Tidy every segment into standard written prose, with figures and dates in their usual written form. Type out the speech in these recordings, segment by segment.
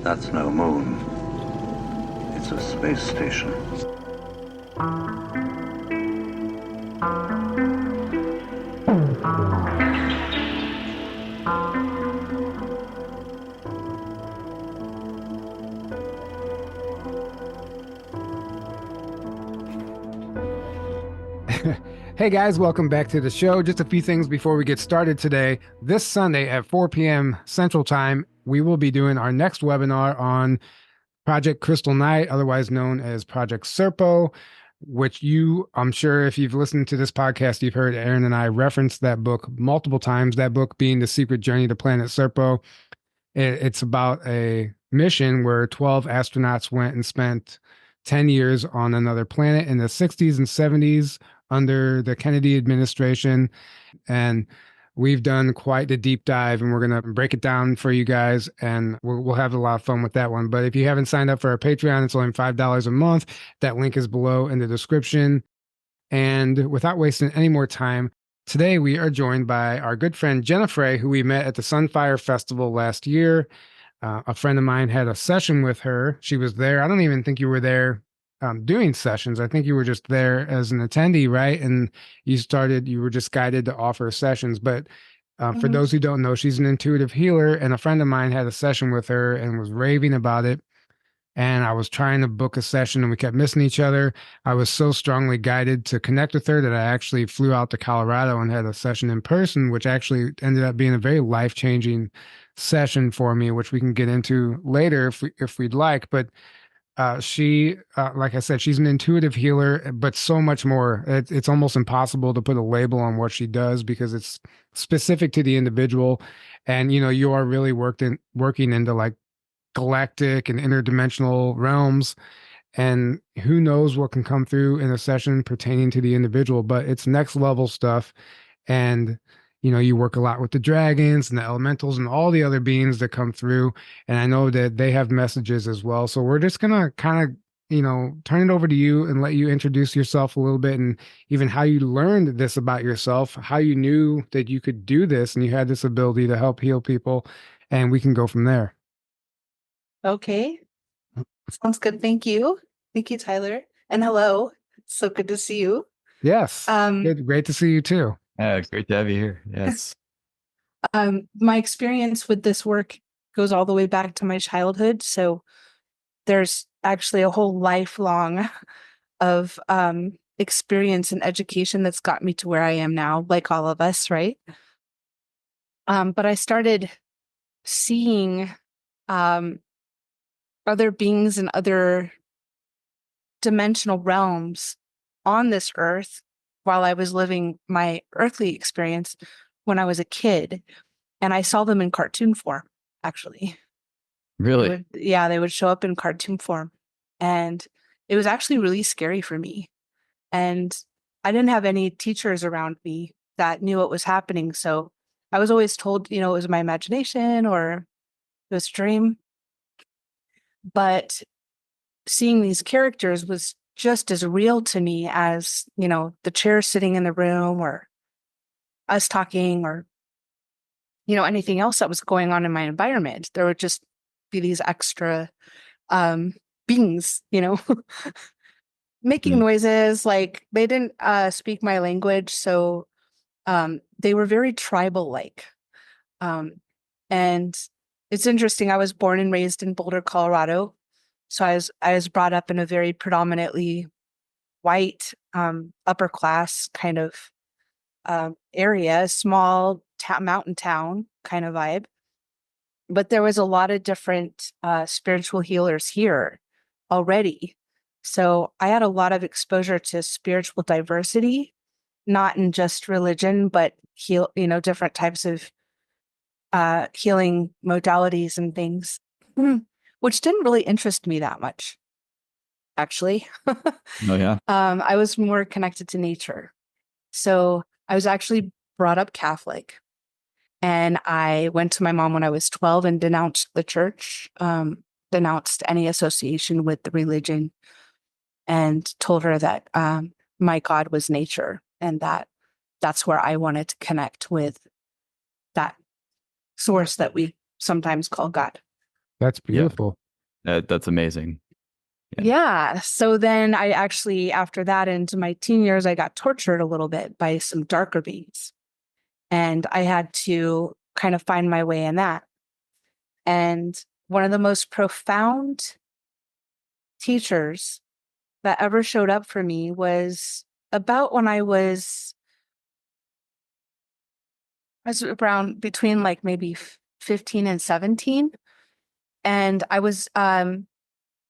That's no moon. It's a space station. Hey guys, welcome back to the show. Just a few things before we get started today. This Sunday at 4 p.m. Central Time, we will be doing our next webinar on Project Crystal Night, otherwise known as Project Serpo, which I'm sure if you've listened to this podcast, you've heard Aaron and I reference that book multiple times, that book being The Secret Journey to Planet Serpo. It's about a mission where 12 astronauts went and spent 10 years on another planet in the 60s and 70s under the Kennedy administration. And we've done quite a deep dive, and we're going to break it down for you guys, and we'll have a lot of fun with that one. But if you haven't signed up for our Patreon, it's only $5 a month. That link is below in the description. And without wasting any more time, today we are joined by our good friend Jena Frey, who we met at the Sunfire Festival last year. A friend of mine had a session with her. She was there. I don't even think you were there doing sessions. I think you were just there as an attendee, right? And you were just guided to offer sessions. But for those who don't know, she's an intuitive healer. And a friend of mine had a session with her and was raving about it. And I was trying to book a session and we kept missing each other. I was so strongly guided to connect with her that I actually flew out to Colorado and had a session in person, which actually ended up being a very life-changing session for me, which we can get into later if we'd like. But like I said, she's an intuitive healer, but so much more. It's almost impossible to put a label on what she does because it's specific to the individual. And, you are really working into like galactic and interdimensional realms. And who knows what can come through in a session pertaining to the individual, but it's next level stuff. And you work a lot with the dragons and the elementals and all the other beings that come through. And I know that they have messages as well. So we're just going to kind of, turn it over to you and let you introduce yourself a little bit and even how you learned this about yourself, how you knew that you could do this and you had this ability to help heal people. And we can go from there. Okay. Sounds good. Thank you. Thank you, Tyler. And hello. So good to see you. Yes. Great to see you too. Yeah, great to have you here. Yes. My experience with this work goes all the way back to my childhood. So there's actually a whole lifelong of experience and education that's got me to where I am now, like all of us, right? But I started seeing other beings and other dimensional realms on this earth while I was living my earthly experience when I was a kid. And I saw them in cartoon form, actually. Really? They would show up in cartoon form. And it was actually really scary for me. And I didn't have any teachers around me that knew what was happening. So I was always told, it was my imagination or it was a dream. But seeing these characters was just as real to me as, the chair sitting in the room or us talking or, anything else that was going on in my environment. There would just be these extra beings, making noises. Like they didn't speak my language. So they were very tribal-like. And it's interesting. I was born and raised in Boulder, Colorado. So I was brought up in a very predominantly white, upper class kind of area, small mountain town kind of vibe. But there was a lot of different spiritual healers here already. So I had a lot of exposure to spiritual diversity, not in just religion, but different types of healing modalities and things. Which didn't really interest me that much, actually. Oh, yeah. I was more connected to nature. So I was actually brought up Catholic. And I went to my mom when I was 12 and denounced the church, denounced any association with the religion, and told her that my God was nature and that's where I wanted to connect with that source that we sometimes call God. That's Yeah. beautiful. That's amazing. Yeah. Yeah. So then I actually, after that, into my teen years, I got tortured a little bit by some darker beings. And I had to kind of find my way in that. And one of the most profound teachers that ever showed up for me was about when I was around between like maybe 15 and 17. And I was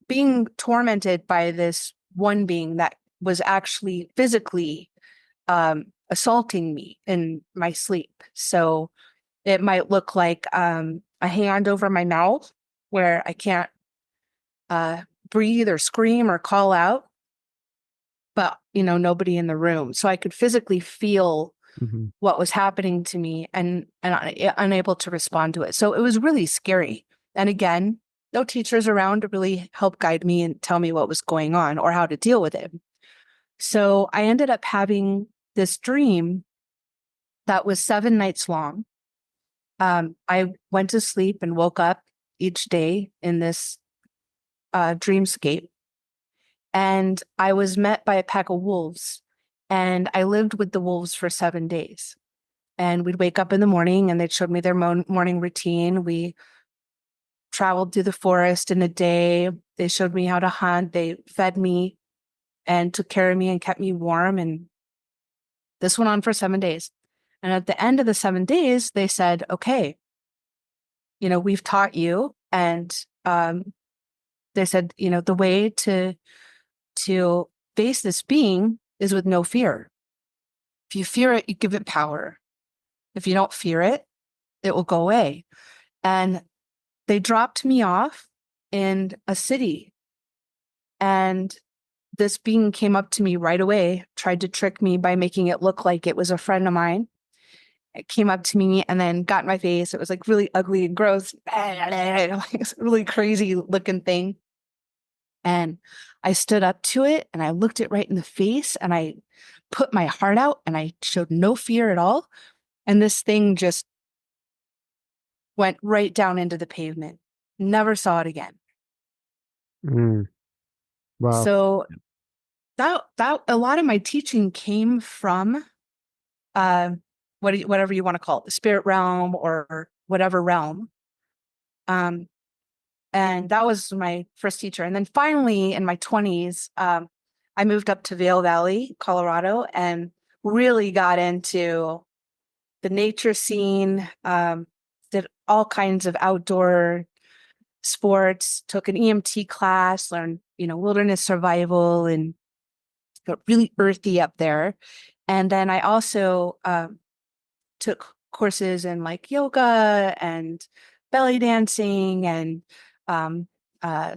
being tormented by this one being that was actually physically assaulting me in my sleep. So it might look like a hand over my mouth where I can't breathe or scream or call out, but nobody in the room. So I could physically feel Mhm. what was happening to me and unable to respond to it. So it was really scary. And again, no teachers around to really help guide me and tell me what was going on or how to deal with it. So I ended up having this dream that was 7 nights long. I went to sleep and woke up each day in this dreamscape. And I was met by a pack of wolves. And I lived with the wolves for 7 days. And we'd wake up in the morning and they'd show me their morning routine. We traveled through the forest in a day. They showed me how to hunt. They fed me and took care of me and kept me warm. And this went on for 7 days. And at the end of the 7 days, they said, okay, we've taught you. And they said, the way to face this being is with no fear. If you fear it, you give it power. If you don't fear it, it will go away. And they dropped me off in a city. And this being came up to me right away, tried to trick me by making it look like it was a friend of mine. It came up to me and then got in my face. It was like really ugly and gross, like this really crazy looking thing. And I stood up to it and I looked it right in the face and I put my heart out and I showed no fear at all. And this thing just went right down into the pavement. Never saw it again. Mm. Wow. So that a lot of my teaching came from whatever you want to call it, the spirit realm or whatever realm. And that was my first teacher. And then finally in my 20s, I moved up to Vail Valley, Colorado, and really got into the nature scene, did all kinds of outdoor sports, took an EMT class, learned, wilderness survival, and got really earthy up there. And then I also took courses in like yoga and belly dancing and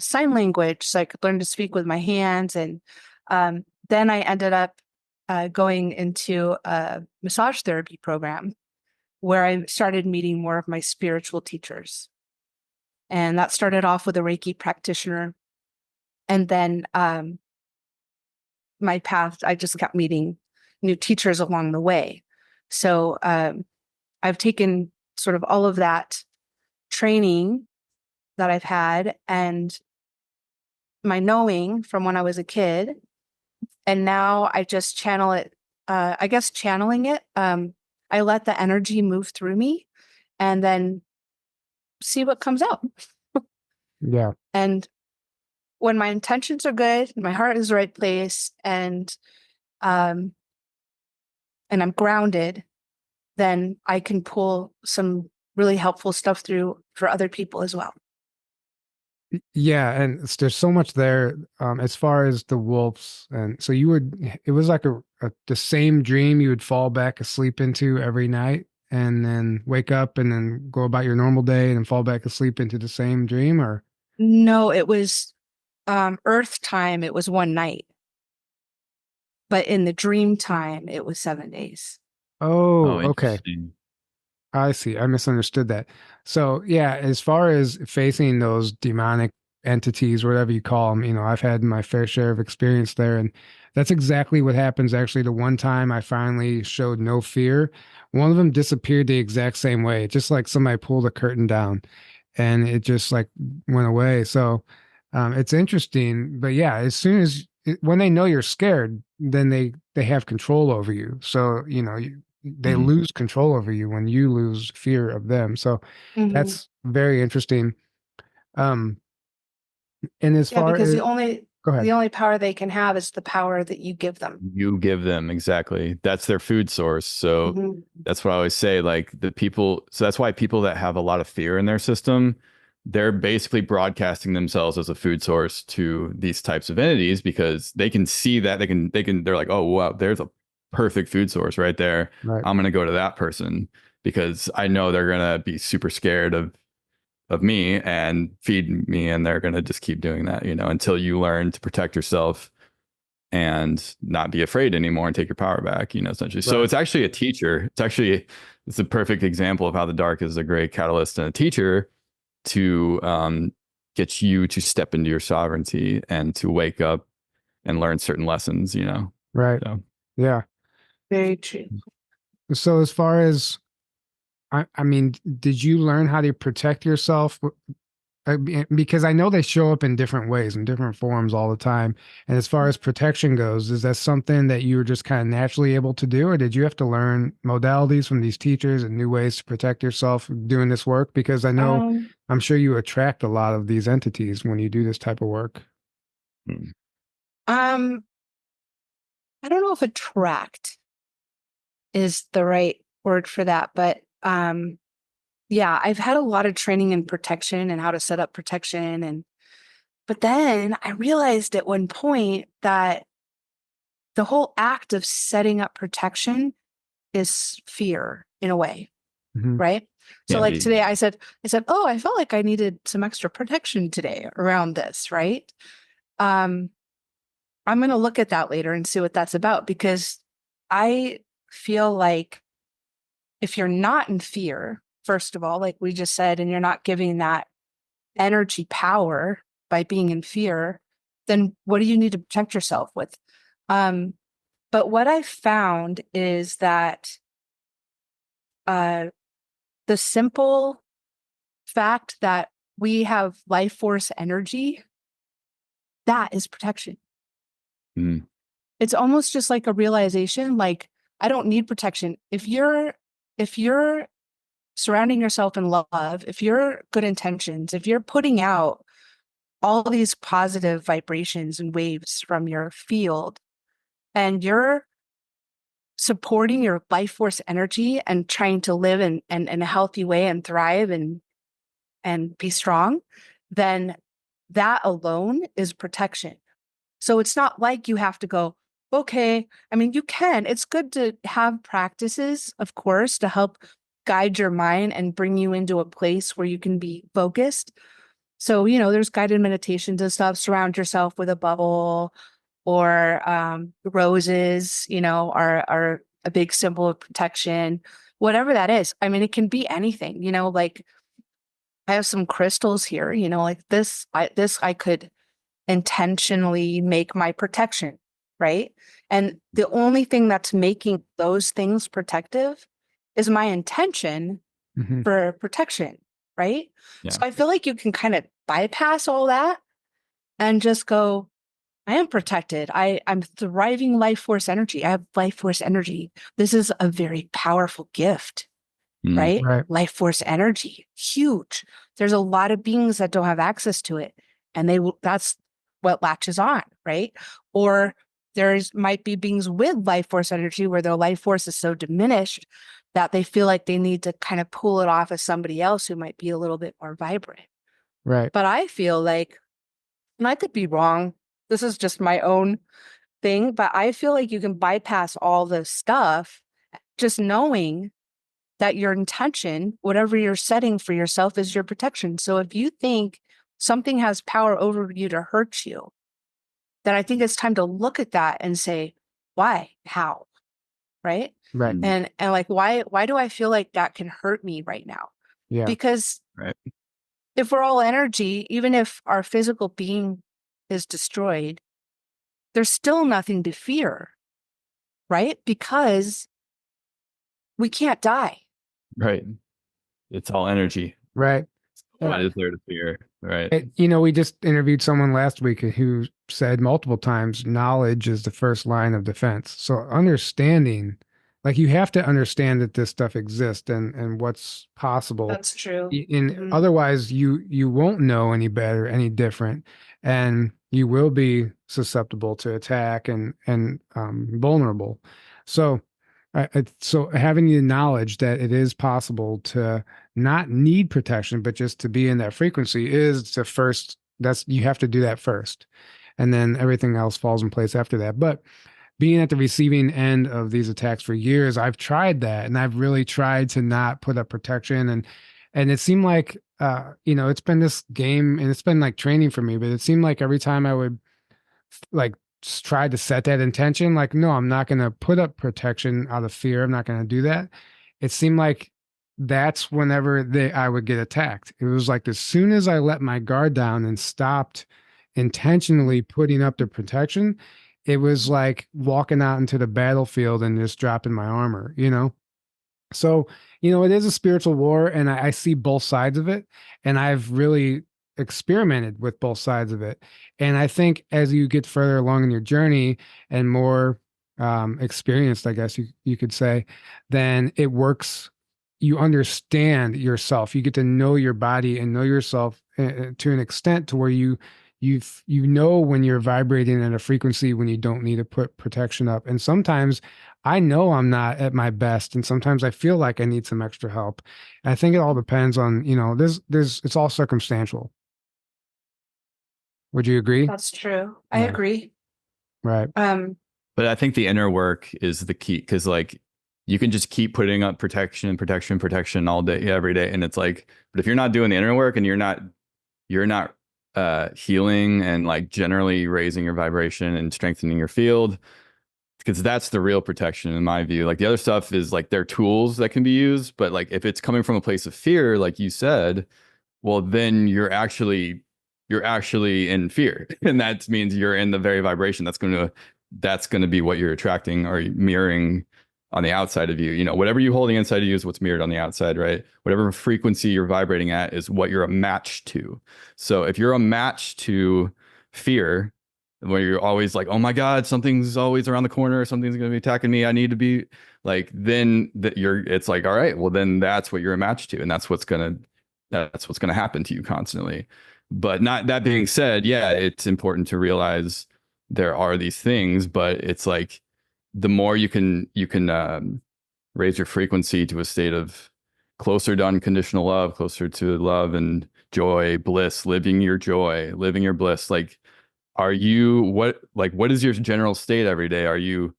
sign language, so I could learn to speak with my hands. And then I ended up going into a massage therapy program where I started meeting more of my spiritual teachers. And that started off with a Reiki practitioner. And then my path, I just kept meeting new teachers along the way. So I've taken sort of all of that training that I've had and my knowing from when I was a kid. And now I just channel it. I guess channeling it, I let the energy move through me and then see what comes out. Yeah. And when my intentions are good, my heart is the right place, and I'm grounded, then I can pull some really helpful stuff through for other people as well. Yeah, and there's so much there as far as the wolves. And so it was like the same dream you would fall back asleep into every night and then wake up and then go about your normal day and then fall back asleep into the same dream, or? No, it was Earth time, it was one night. But in the dream time, it was 7 days. Oh, okay. Interesting. I see. I misunderstood that. So yeah, as far as facing those demonic entities, whatever you call them, I've had my fair share of experience there. And that's exactly what happens. Actually, the one time I finally showed no fear, one of them disappeared the exact same way, just like somebody pulled a curtain down. and it just like went away. So it's interesting, but yeah, as soon as when they know you're scared, then they have control over you. So they Mhm. lose control over you when you lose fear of them. So Mhm. that's very interesting. Um, and as Yeah, far because as the only go ahead. the only power they can have is the power that you give them. You give them, exactly. That's their food source. So Mhm. that's what I always say. Like the people, so that's why people that have a lot of fear in their system, they're basically broadcasting themselves as a food source to these types of entities because they can see that they're like, oh wow, there's a perfect food source right there. Right. I'm gonna go to that person because I know they're gonna be super scared of me and feed me, and they're gonna just keep doing that, until you learn to protect yourself and not be afraid anymore and take your power back, essentially. So Right. it's actually a teacher. It's a perfect example of how the dark is a great catalyst and a teacher to get you to step into your sovereignty and to wake up and learn certain lessons. Right. So Yeah. Very true. So as far as I mean, did you learn how to protect yourself? Because I know they show up in different ways, in different forms all the time. And as far as protection goes, is that something that you were just kind of naturally able to do, or did you have to learn modalities from these teachers and new ways to protect yourself doing this work? Because I know, Um, I'm sure you attract a lot of these entities when you do this type of work. mm, um, I don't know if attract is the right word for that, but yeah, I've had a lot of training in protection and how to set up protection, but then I realized at one point that the whole act of setting up protection is fear in a way, Mhm. right? So yeah, like today I said, oh, I felt like I needed some extra protection today around this, right? Um, I'm going to look at that later and see what that's about, because I feel like if you're not in fear, first of all, like we just said, and you're not giving that energy power by being in fear, then what do you need to protect yourself with? But what I found is that the simple fact that we have life force energy, that is protection. mm, It's almost just like a realization, like I don't need protection. If you're surrounding yourself in love, if you're good intentions, if you're putting out all these positive vibrations and waves from your field, and you're supporting your life force energy and trying to live in a healthy way and thrive and be strong, then that alone is protection. So it's not like you have to go, okay, I mean, you can. It's good to have practices, of course, to help guide your mind and bring you into a place where you can be focused. So, there's guided meditations and stuff. Surround yourself with a bubble, or roses, are a big symbol of protection, whatever that is. I mean, it can be anything, like I have some crystals here, like I could intentionally make my protection, right? And the only thing that's making those things protective is my intention Mhm. for protection, right? So yeah, I feel like you can kind of bypass all that and just go, I am protected. I'm thriving life force energy. I have life force energy. This is a very powerful gift, mm, right? Right. Life force energy, huge. There's a lot of beings that don't have access to it, and that's what latches on, right? Or there's might be beings with life force energy where their life force is so diminished that they feel like they need to kind of pull it off of somebody else who might be a little bit more vibrant. Right. But I feel like, and I could be wrong, this is just my own thing, but I feel like you can bypass all this stuff just knowing that your intention, whatever you're setting for yourself, is your protection. So if you think something has power over you to hurt you, then I think it's time to look at that and say, why? How? Right? Right. mm, And like, why do I feel like that can hurt me right now? Yeah. Because right. if we're all energy, even if our physical being is destroyed, there's still nothing to fear, right? Because we can't die. Right. It's all energy. Right. What is there to fear? Right. We just interviewed someone last week who said multiple times knowledge is the first line of defense. So understanding, like you have to understand that this stuff exists and what's possible. That's true. And otherwise you won't know any better, any different, and you will be susceptible to attack and vulnerable. So so having the knowledge that it is possible to not need protection, but just to be in that frequency is the first, you have to do that first. And then everything else falls in place after that. But being at the receiving end of these attacks for years, I've tried that and I've really tried to not put up protection. And it seemed like, it's been this game and it's been like training for me, but it seemed like every time I would like try to set that intention, like, no, I'm not going to put up protection out of fear. I'm not going to do that. It seemed like that's whenever I would get attacked. It was like as soon as I let my guard down and stopped intentionally putting up the protection, it was like walking out into the battlefield and just dropping my armor, So, it is a spiritual war and I see both sides of it. And I've really experimented with both sides of it. And I think as you get further along in your journey and more experienced, I guess you could say, then it works. You understand yourself. You get to know your body and know yourself to an extent to where you know when you're vibrating at a frequency when you don't need to put protection up. And sometimes I know I'm not at my best, and sometimes I feel like I need some extra help. I think it all depends on, it's all circumstantial. Would you agree? That's true. I agree. Right. But I think the inner work is the key, because like you can just keep putting up protection all day, every day. And it's like, but if you're not doing the inner work and you're not healing and like generally raising your vibration and strengthening your field, because that's the real protection in my view. Like the other stuff is like they're tools that can be used, but like if it's coming from a place of fear, like you said, well, then you're actually in fear. And that means you're in the very vibration that's going to be what you're attracting or mirroring on the outside of you. Whatever you holding inside of you is what's mirrored on the outside, right? Whatever frequency you're vibrating at is what you're a match to. So if you're a match to fear, where you're always like, oh my God, something's always around the corner, something's going to be attacking me, I need to be like, then it's like, all right, well then that's what you're a match to. And that's what's going to happen to you constantly. But not that being said, yeah, it's important to realize there are these things, but it's like the more you can raise your frequency to a state of closer to unconditional love, closer to love and joy, bliss, living your joy, living your bliss. Like, what is your general state every day? Are you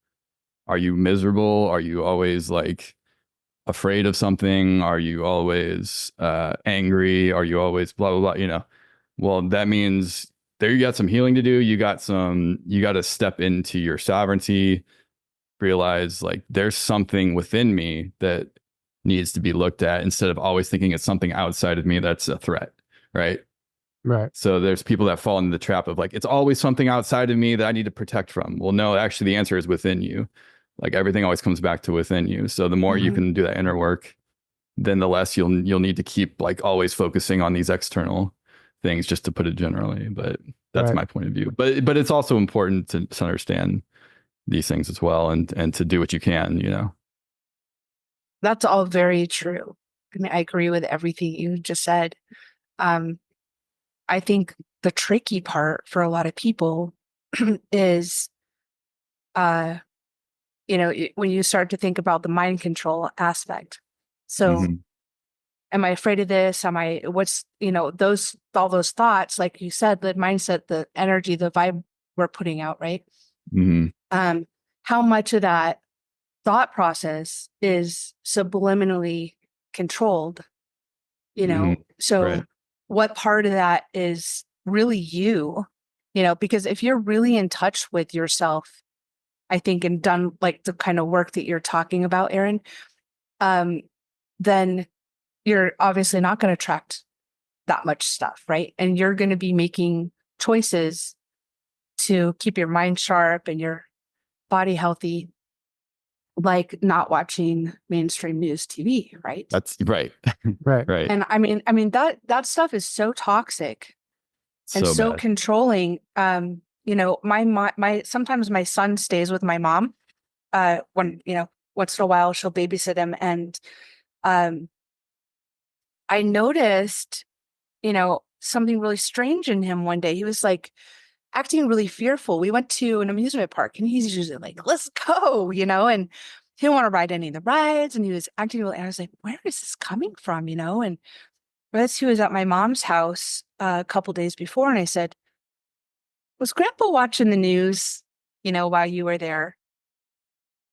miserable? Are you always like afraid of something? Are you always angry? Are you always blah blah blah? Well, that means there you got some healing to do. You got to step into your sovereignty, realize like there's something within me that needs to be looked at instead of always thinking it's something outside of me that's a threat, right? Right. So there's people that fall into the trap of like, it's always something outside of me that I need to protect from. Well, no, actually the answer is within you. Like everything always comes back to within you. So the more you can do that inner work, then the less you'll need to keep like always focusing on these external things, just to put it generally. But that's my point of view. But it's also important to understand these things as well and to do what you can, That's all very true. I mean, I agree with everything you just said. I think the tricky part for a lot of people is, when you start to think about the mind control aspect. So am I afraid of this? All those thoughts, like you said, the mindset, the energy, the vibe we're putting out, right? How much of that thought process is subliminally controlled, So right. What part of that is really you, because if you're really in touch with yourself, I think, and done like the kind of work that you're talking about, Aaron, then you're obviously not going to attract that much stuff, right? And you're going to be making choices to keep your mind sharp and your body healthy like not watching mainstream news TV, right? That's right. Right. Right. And I mean that stuff is so toxic and So so bad. controlling. You know, my sometimes my son stays with my mom. When, you know, once in a while she'll babysit him, and I noticed, you know, something really strange in him one day. He was like acting really fearful. We went to an amusement park and he's usually like, let's go, you know, and he didn't want to ride any of the rides, and he was acting really, and I was like, where is this coming from, you know? And Rez, he was at my mom's house a couple days before, and I said, was Grandpa watching the news, you know, while you were there?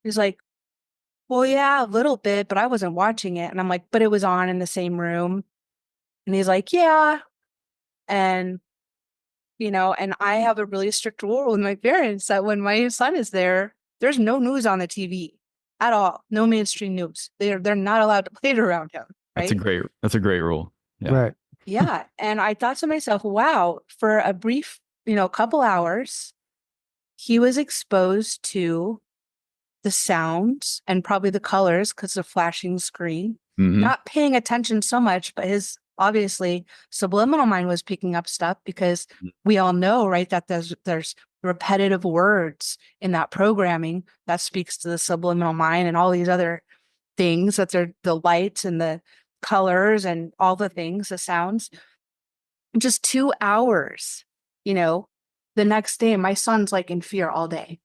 He's like, well, yeah, a little bit, but I wasn't watching it. And I'm like, but it was on in the same room. And he's like, yeah. And, you know, and I have a really strict rule with my parents that when my son is there, there's no news on the TV at all. No mainstream news. They're not allowed to play it around him. Right? That's a great rule. Yeah. Right. Yeah. And I thought to myself, wow, for a brief, you know, couple hours, he was exposed to the sounds and probably the colors because of flashing screen, Mhm. not paying attention so much, but his obviously subliminal mind was picking up stuff, because we all know, right, that there's repetitive words in that programming that speaks to the subliminal mind, and all these other things, that they're the lights and the colors and all the things, the sounds. Just 2 hours, you know, the next day, my son's like in fear all day.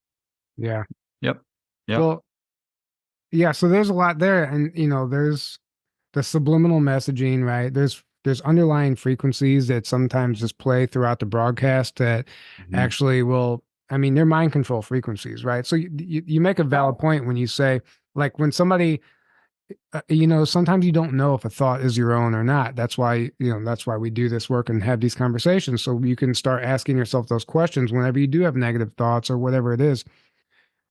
Yeah. Yep. Yep. Well, yeah. So there's a lot there, and you know, there's the subliminal messaging, right? There's underlying frequencies that sometimes just play throughout the broadcast that Mhm. actually will. I mean, they're mind control frequencies, right? So you make a valid point when you say, like, when somebody, you know, sometimes you don't know if a thought is your own or not. That's why, you know, that's why we do this work and have these conversations, so you can start asking yourself those questions whenever you do have negative thoughts or whatever it is.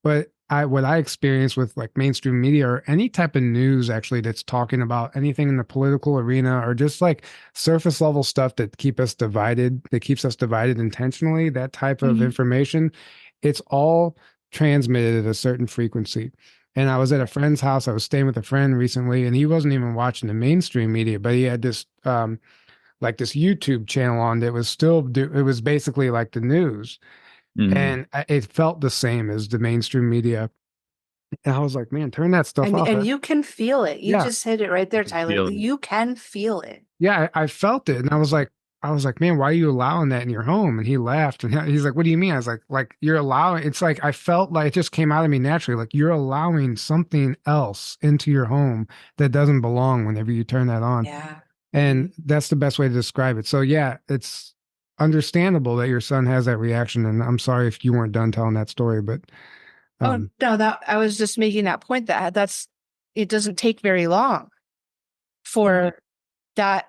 But what I experience with like mainstream media or any type of news actually that's talking about anything in the political arena, or just like surface level stuff that keeps us divided intentionally, that type of Mhm. information, it's all transmitted at a certain frequency. And I was at a friend's house. I was staying with a friend recently, and he wasn't even watching the mainstream media, but he had this like this YouTube channel on that was it was basically like the news. Mhm. And it felt the same as the mainstream media. And I was like, man, turn that stuff off. And you can feel it. You Yeah. just hit it right there, Tyler. feel it. You can feel it. Yeah, I felt it. And I was like, man, why are you allowing that in your home? And he laughed, and he's like, what do you mean? I was like, you're allowing, it's like, I felt like it just came out of me naturally. Like, you're allowing something else into your home that doesn't belong whenever you turn that on. Yeah. And that's the best way to describe it. So yeah, it's understandable that your son has that reaction. And I'm sorry if you weren't done telling that story, but Oh no, that I was just making that point, that it doesn't take very long for that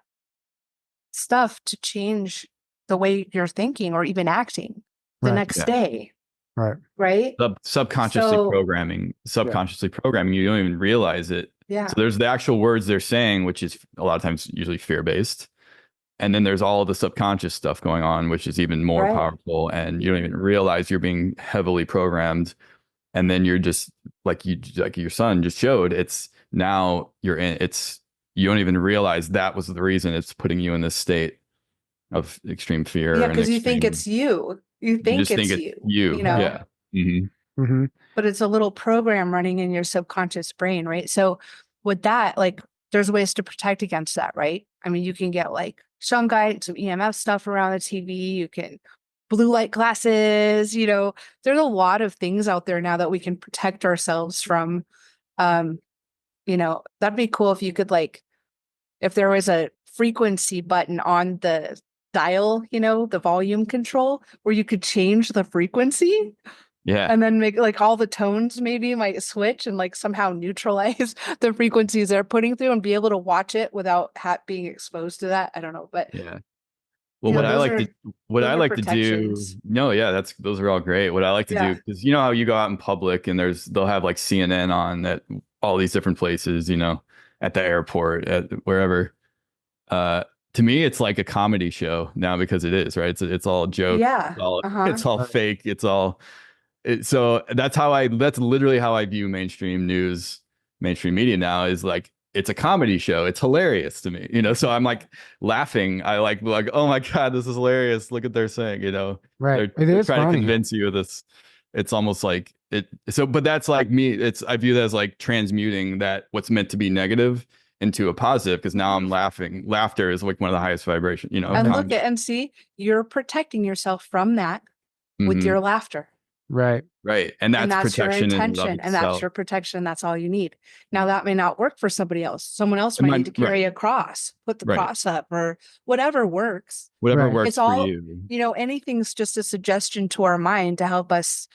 stuff to change the way you're thinking or even acting the Right. next Yeah. day. Right. Right? Subconsciously So- programming, you don't even realize it. Yeah. So there's the actual words they're saying, which is a lot of times usually fear-based. And then there's all the subconscious stuff going on, which is even more Right. powerful. And you don't even realize you're being heavily programmed. And then you're just like your son just showed, it's now you don't even realize that was the reason it's putting you in this state of extreme fear. Yeah, and because you think extreme- it's you. You you think just it's think you. you. know? Yeah. Mhm. Mm-hmm. But it's a little program running in your subconscious brain, right? So with that, like, there's ways to protect against that, right? I mean, you can get like sun guide, some EMF stuff around the TV. You can blue light glasses, you know, there's a lot of things out there now that we can protect ourselves from. You know, that'd be cool if you could, like, if there was a frequency button on the dial, you know, the volume control, where you could change the frequency. Yeah. And then make like all the tones maybe might switch and like somehow neutralize the frequencies they're putting through, and be able to watch it without being exposed to that. I don't know, but Yeah. Well, you what know, I those like are- to what those I are like to do, protections. no, yeah, those are all great. What I like to Yeah. do, because you know how you go out in public and they'll have like CNN on at all these different places, you know, at the airport, at wherever. To me, it's like a comedy show now, because it is, right. It's all jokes. Yeah. It's all fake. It's all So that's literally how I view mainstream news, mainstream media now, is like, it's a comedy show. It's hilarious to me, so I'm like laughing. I like, oh my God, this is hilarious. Look what they're saying, Right. It they're is trying to funny. convince you of this. It's almost like it. So, but that's like me. I view that as like transmuting that what's meant to be negative into a positive, because now I'm laughing. Laughter is like one of the highest vibration, And Yeah. look at and see, you're protecting yourself from that with Mhm. your laughter. Right. Right. And And that's that's your protection in and of intention. And that's itself. your protection. That's all you need. Now that may not work for somebody else. Someone else It might might- need to carry a cross, put the Right. cross up, or whatever works. Whatever Right. works It's for all, you. anything's just a suggestion to our mind to help us,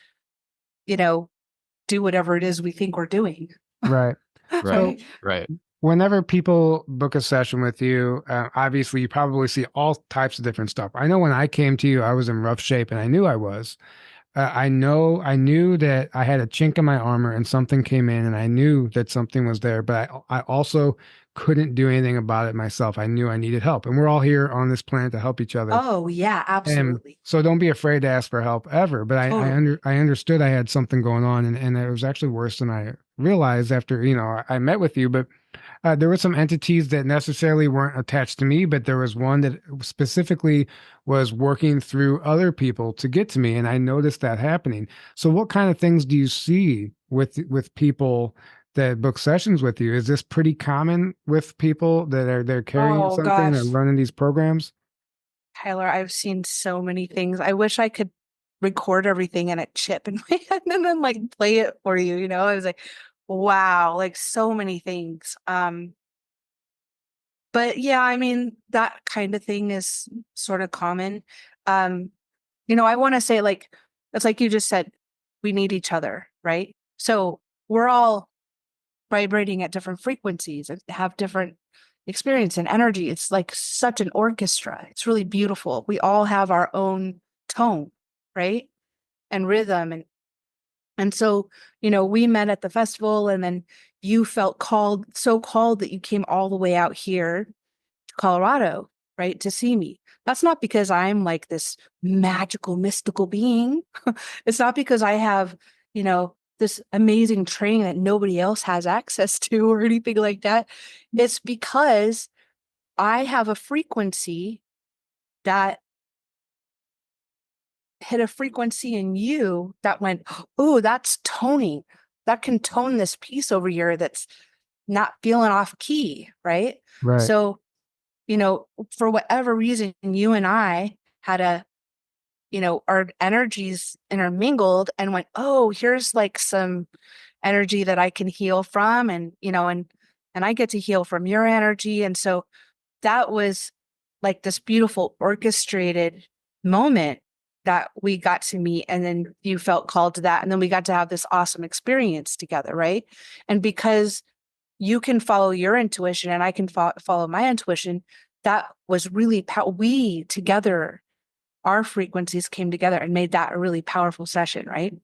do whatever it is we think we're doing. Right. Right. Right. Whenever people book a session with you, obviously you probably see all types of different stuff. I know when I came to you, I was in rough shape, and I knew I was. I knew that I had a chink in my armor and something came in, and I knew that something was there, but I also couldn't do anything about it myself. I knew I needed help, and we're all here on this planet to help each other. Oh yeah, And absolutely. so don't be afraid to ask for help ever. But Totally. I understood I had something going on, and it was actually worse than I realized after, I met with you. But there were some entities that necessarily weren't attached to me, but there was one that specifically was working through other people to get to me, and I noticed that happening. So, what kind of things do you see with people that book sessions with you? Is this pretty common with people that they're carrying Oh something or gosh, running these programs? Tyler, I've seen so many things. I wish I could record everything in a chip in my head and then like play it for you. I was like, wow, like so many things. But yeah, I mean, that kind of thing is sort of common. Um, I want to say like, it's like you just said, we need each other, right? So we're all vibrating at different frequencies and have different experience and energy. It's like such an orchestra. It's really beautiful. We all have our own tone, right? And rhythm. And so, we met at the festival, and then you felt so called that you came all the way out here to Colorado, right? To see me. That's not because I'm like this magical, mystical being. It's not because I have, this amazing training that nobody else has access to or anything like that. It's because I have a frequency that hit a frequency in you that went, oh, that's toning. That can tone this piece over here that's not feeling off key, right? Right. So, for whatever reason, you and I had our energies intermingled and went, oh, here's like some energy that I can heal from, and and I get to heal from your energy. And so that was like this beautiful orchestrated moment that we got to meet, and then you felt called to that, and then we got to have this awesome experience together, right? And because you can follow your intuition and I can follow my intuition, that was really we together, our frequencies came together and made that a really powerful session, right?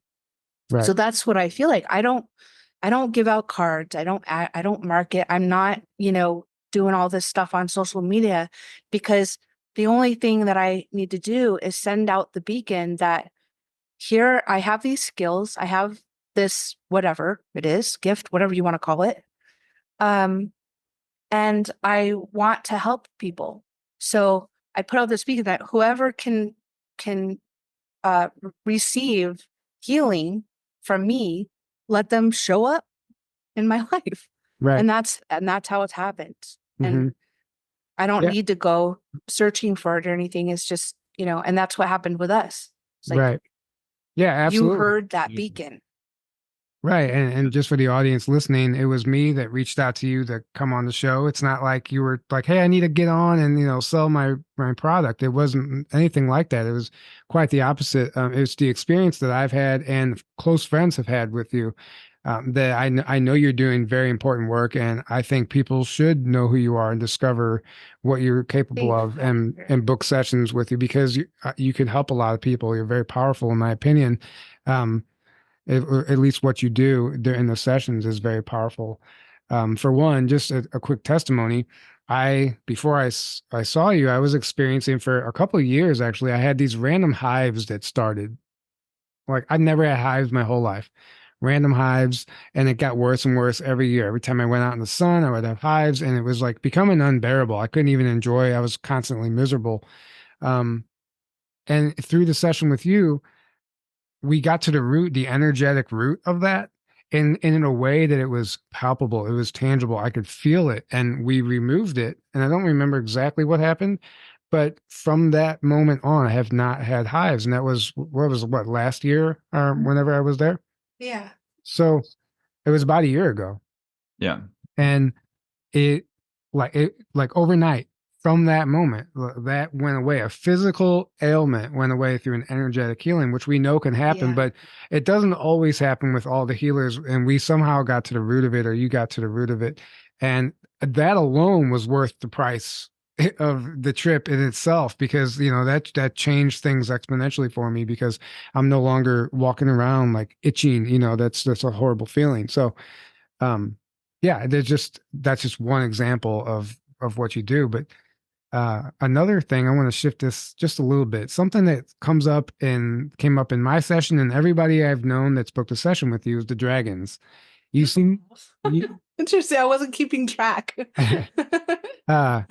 Right. So that's what I feel like. I don't give out cards. I don't market. I'm not, doing all this stuff on social media, because the only thing that I need to do is send out the beacon that here I have these skills. I have this, whatever it is, gift, whatever you want to call it. And I want to help people. So I put out this beacon that whoever can receive healing from me, let them show up in my life. Right. And that's how it's happened. Mhm. And I don't Yeah. need to go searching for it or anything. It's just, and that's what happened with us. It's like, Right. Yeah, you absolutely. heard that beacon. Right. And just for the audience listening, it was me that reached out to you to come on the show. It's not like you were like, hey, I need to get on and, sell my product. It wasn't anything like that. It was quite the opposite. It's the experience that I've had and close friends have had with you, that I know you're doing very important work. And I think people should know who you are and discover what you're capable of, and book sessions with you, because you can help a lot of people. You're very powerful, in my opinion. Or at least what you do during the sessions is very powerful. For one, just a quick testimony. Before I saw you, I was experiencing for a couple of years, actually, I had these random hives that started. Like I never had hives my whole life, random hives, and it got worse and worse every year. Every time I went out in the sun, I would have hives, and it was like becoming unbearable. I couldn't even enjoy. I was constantly miserable. Um, and through the session with you, we got to the root, the energetic root of that, and in a way that it was palpable, it was tangible. I could feel it, and we removed it. And I don't remember exactly what happened, but from that moment on, I have not had hives, and that was what last year or whenever I was there. Yeah. So it was about a year ago, Yeah. and it like overnight from that moment that went away. A physical ailment went away through an energetic healing, which we know can happen, Yeah. but it doesn't always happen with all the healers. And we somehow got to the root of it, or you got to the root of it, and that alone was worth the price of the trip in itself, because that changed things exponentially for me, because I'm no longer walking around like itching. That's a horrible feeling. So yeah, that's just one example of what you do. But another thing, I want to shift this just a little bit. Something that came up in my session, and everybody I've known that's booked a session with you, is the dragons. You seem you, Interesting. I wasn't keeping track. uh,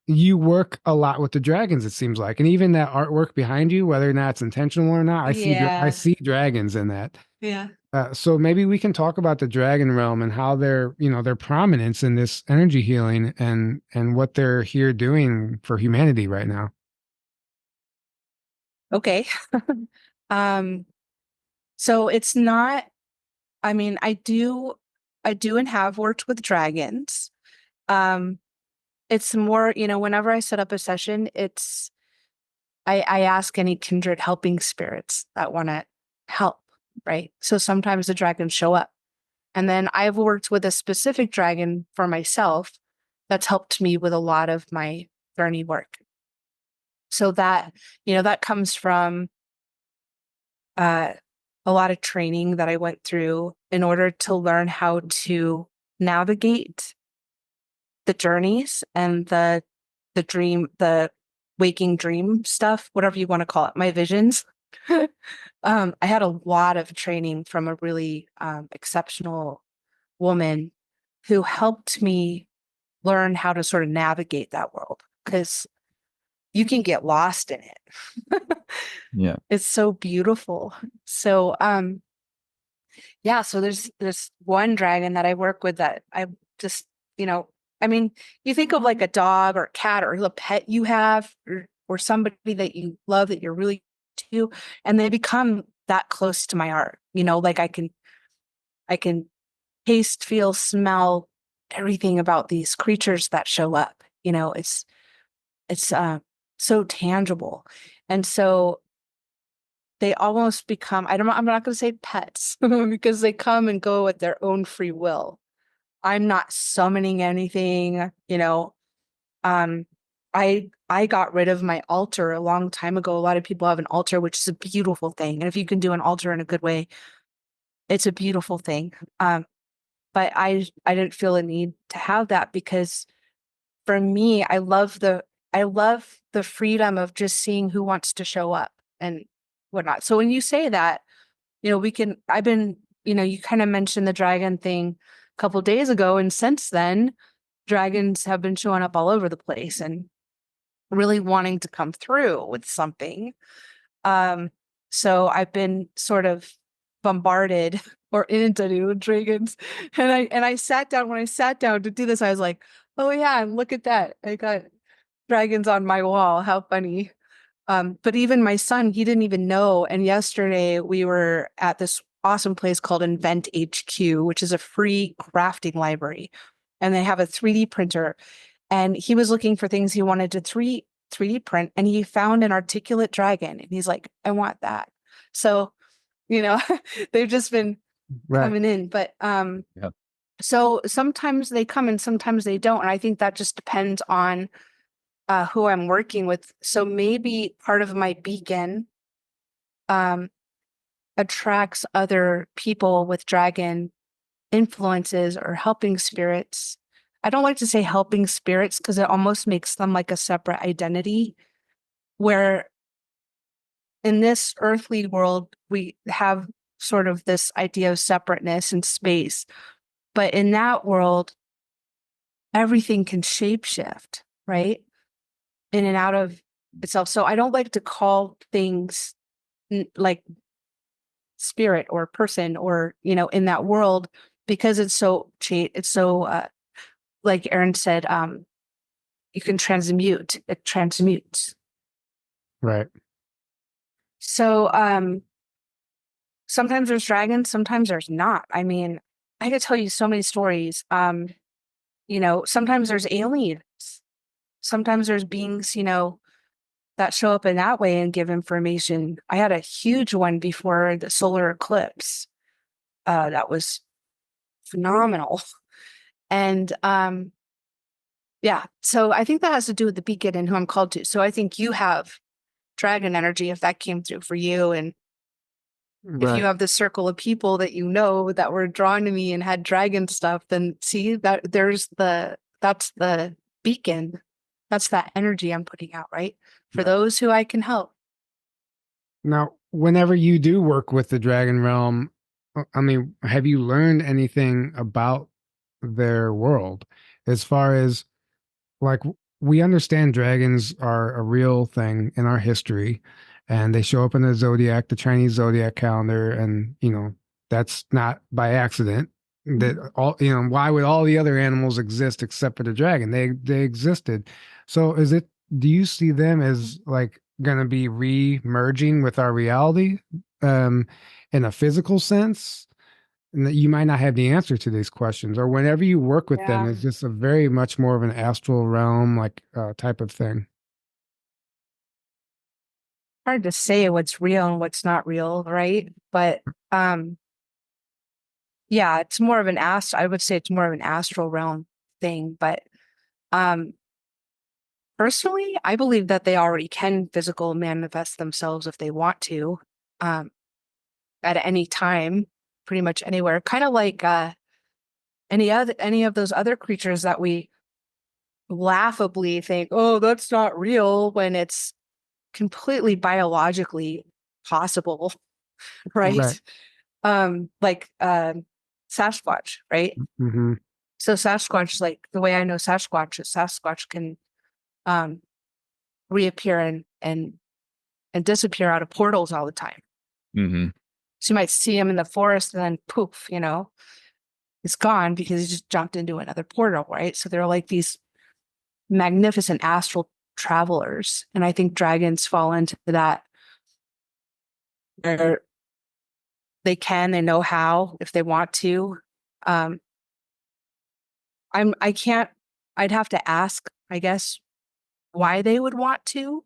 you work a lot with the dragons, it seems like, and even that artwork behind you, whether or not it's intentional or not, I Yeah. see dragons in that. Yeah. So maybe we can talk about the dragon realm and how their prominence in this energy healing, and what they're here doing for humanity right now. Okay. Um, so it's not, I mean, I do and have worked with dragons. It's more, whenever I set up a session, I ask any kindred helping spirits that want to help, right? So sometimes the dragons show up. And then I've worked with a specific dragon for myself that's helped me with a lot of my journey work. So that, that comes from a lot of training that I went through in order to learn how to navigate the journeys and the waking dream stuff, whatever you want to call it, my visions. I had a lot of training from a really exceptional woman who helped me learn how to sort of navigate that world, because you can get lost in it. Yeah. It's so beautiful. So yeah, so there's one dragon that I work with that I just, I mean, you think of like a dog or a cat or a pet you have, or somebody that you love that you're really to, and they become that close to my heart. Like I can taste, feel, smell everything about these creatures that show up. It's so tangible. And so they almost become, I'm not going to say pets because they come and go at their own free will. I'm not summoning anything, I got rid of my altar a long time ago. A lot of people have an altar, which is a beautiful thing. And if you can do an altar in a good way, it's a beautiful thing. But I didn't feel a need to have that, because for me, I love the freedom of just seeing who wants to show up and whatnot. So when you say that, I've been, you kind of mentioned the dragon thing a couple of days ago. And since then, dragons have been showing up all over the place and really wanting to come through with something. So I've been sort of bombarded or inundated with dragons. And I sat down, when I sat down to do this, I was like, oh yeah, look at that. I got dragons on my wall. How funny. But even my son, he didn't even know. And yesterday we were at this awesome place called Invent HQ, which is a free crafting library. And they have a 3D printer. And he was looking for things he wanted to 3D print. And he found an articulate dragon. And he's like, I want that. So, they've just been coming in. But Yeah. so sometimes they come and sometimes they don't. And I think that just depends on who I'm working with. So maybe part of my beacon attracts other people with dragon influences or helping spirits. I don't like to say helping spirits because it almost makes them like a separate identity, where in this earthly world, we have sort of this idea of separateness and space. But in that world, everything can shapeshift, right? In and out of itself. So I don't like to call things like spirit or person or, in that world, because it's so, like Aaron said, you can transmute, it transmutes. Right. So, sometimes there's dragons, sometimes there's not. I mean, I could tell you so many stories. Sometimes there's aliens, sometimes there's beings, that show up in that way and give information. I had a huge one before the solar eclipse. That was phenomenal. And yeah, so I think that has to do with the beacon and who I'm called to. So I think you have dragon energy if that came through for you. And if you have this circle of people that that were drawn to me and had dragon stuff, then see that that's the beacon. That's that energy I'm putting out, right? For those who I can help. Now, whenever you do work with the dragon realm, I mean, have you learned anything about their world as far as like we understand dragons are a real thing in our history and they show up in the zodiac, the Chinese zodiac calendar, and that's not by accident. That all why would all the other animals exist except for the dragon? They existed. So do you see them as like going to be re-merging with our reality in a physical sense? And that you might not have the answer to these questions, or whenever you work with them, it's just a very much more of an astral realm like type of thing. Hard to say what's real and what's not real, right? But yeah, it's more of I would say it's more of an astral realm thing. But personally, I believe that they already can physical manifest themselves if they want to, at any time, pretty much anywhere. Kind of like any of those other creatures that we laughably think, oh, that's not real, when it's completely biologically possible, right? Like Sasquatch, right? Mm-hmm. So Sasquatch, like the way I know Sasquatch is Sasquatch can reappear and disappear out of portals all the time. Mm-hmm. So you might see him in the forest and then poof, it's gone because he just jumped into another portal, right? So they're like these magnificent astral travelers. And I think dragons fall into that. They know how, if they want to. I'd have to ask, I guess, why they would want to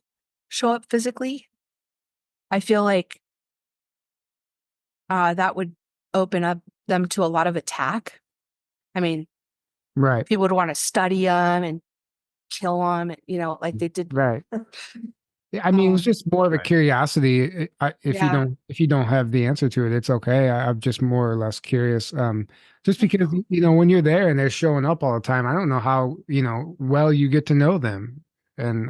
show up physically. I feel like that would open up them to a lot of attack. I mean, Right. people would want to study them and kill them, like they did. Right. I mean, it's just more of a curiosity. If you don't have the answer to it, it's okay. I'm just more or less curious. Just because when you're there and they're showing up all the time, I don't know how well you get to know them, and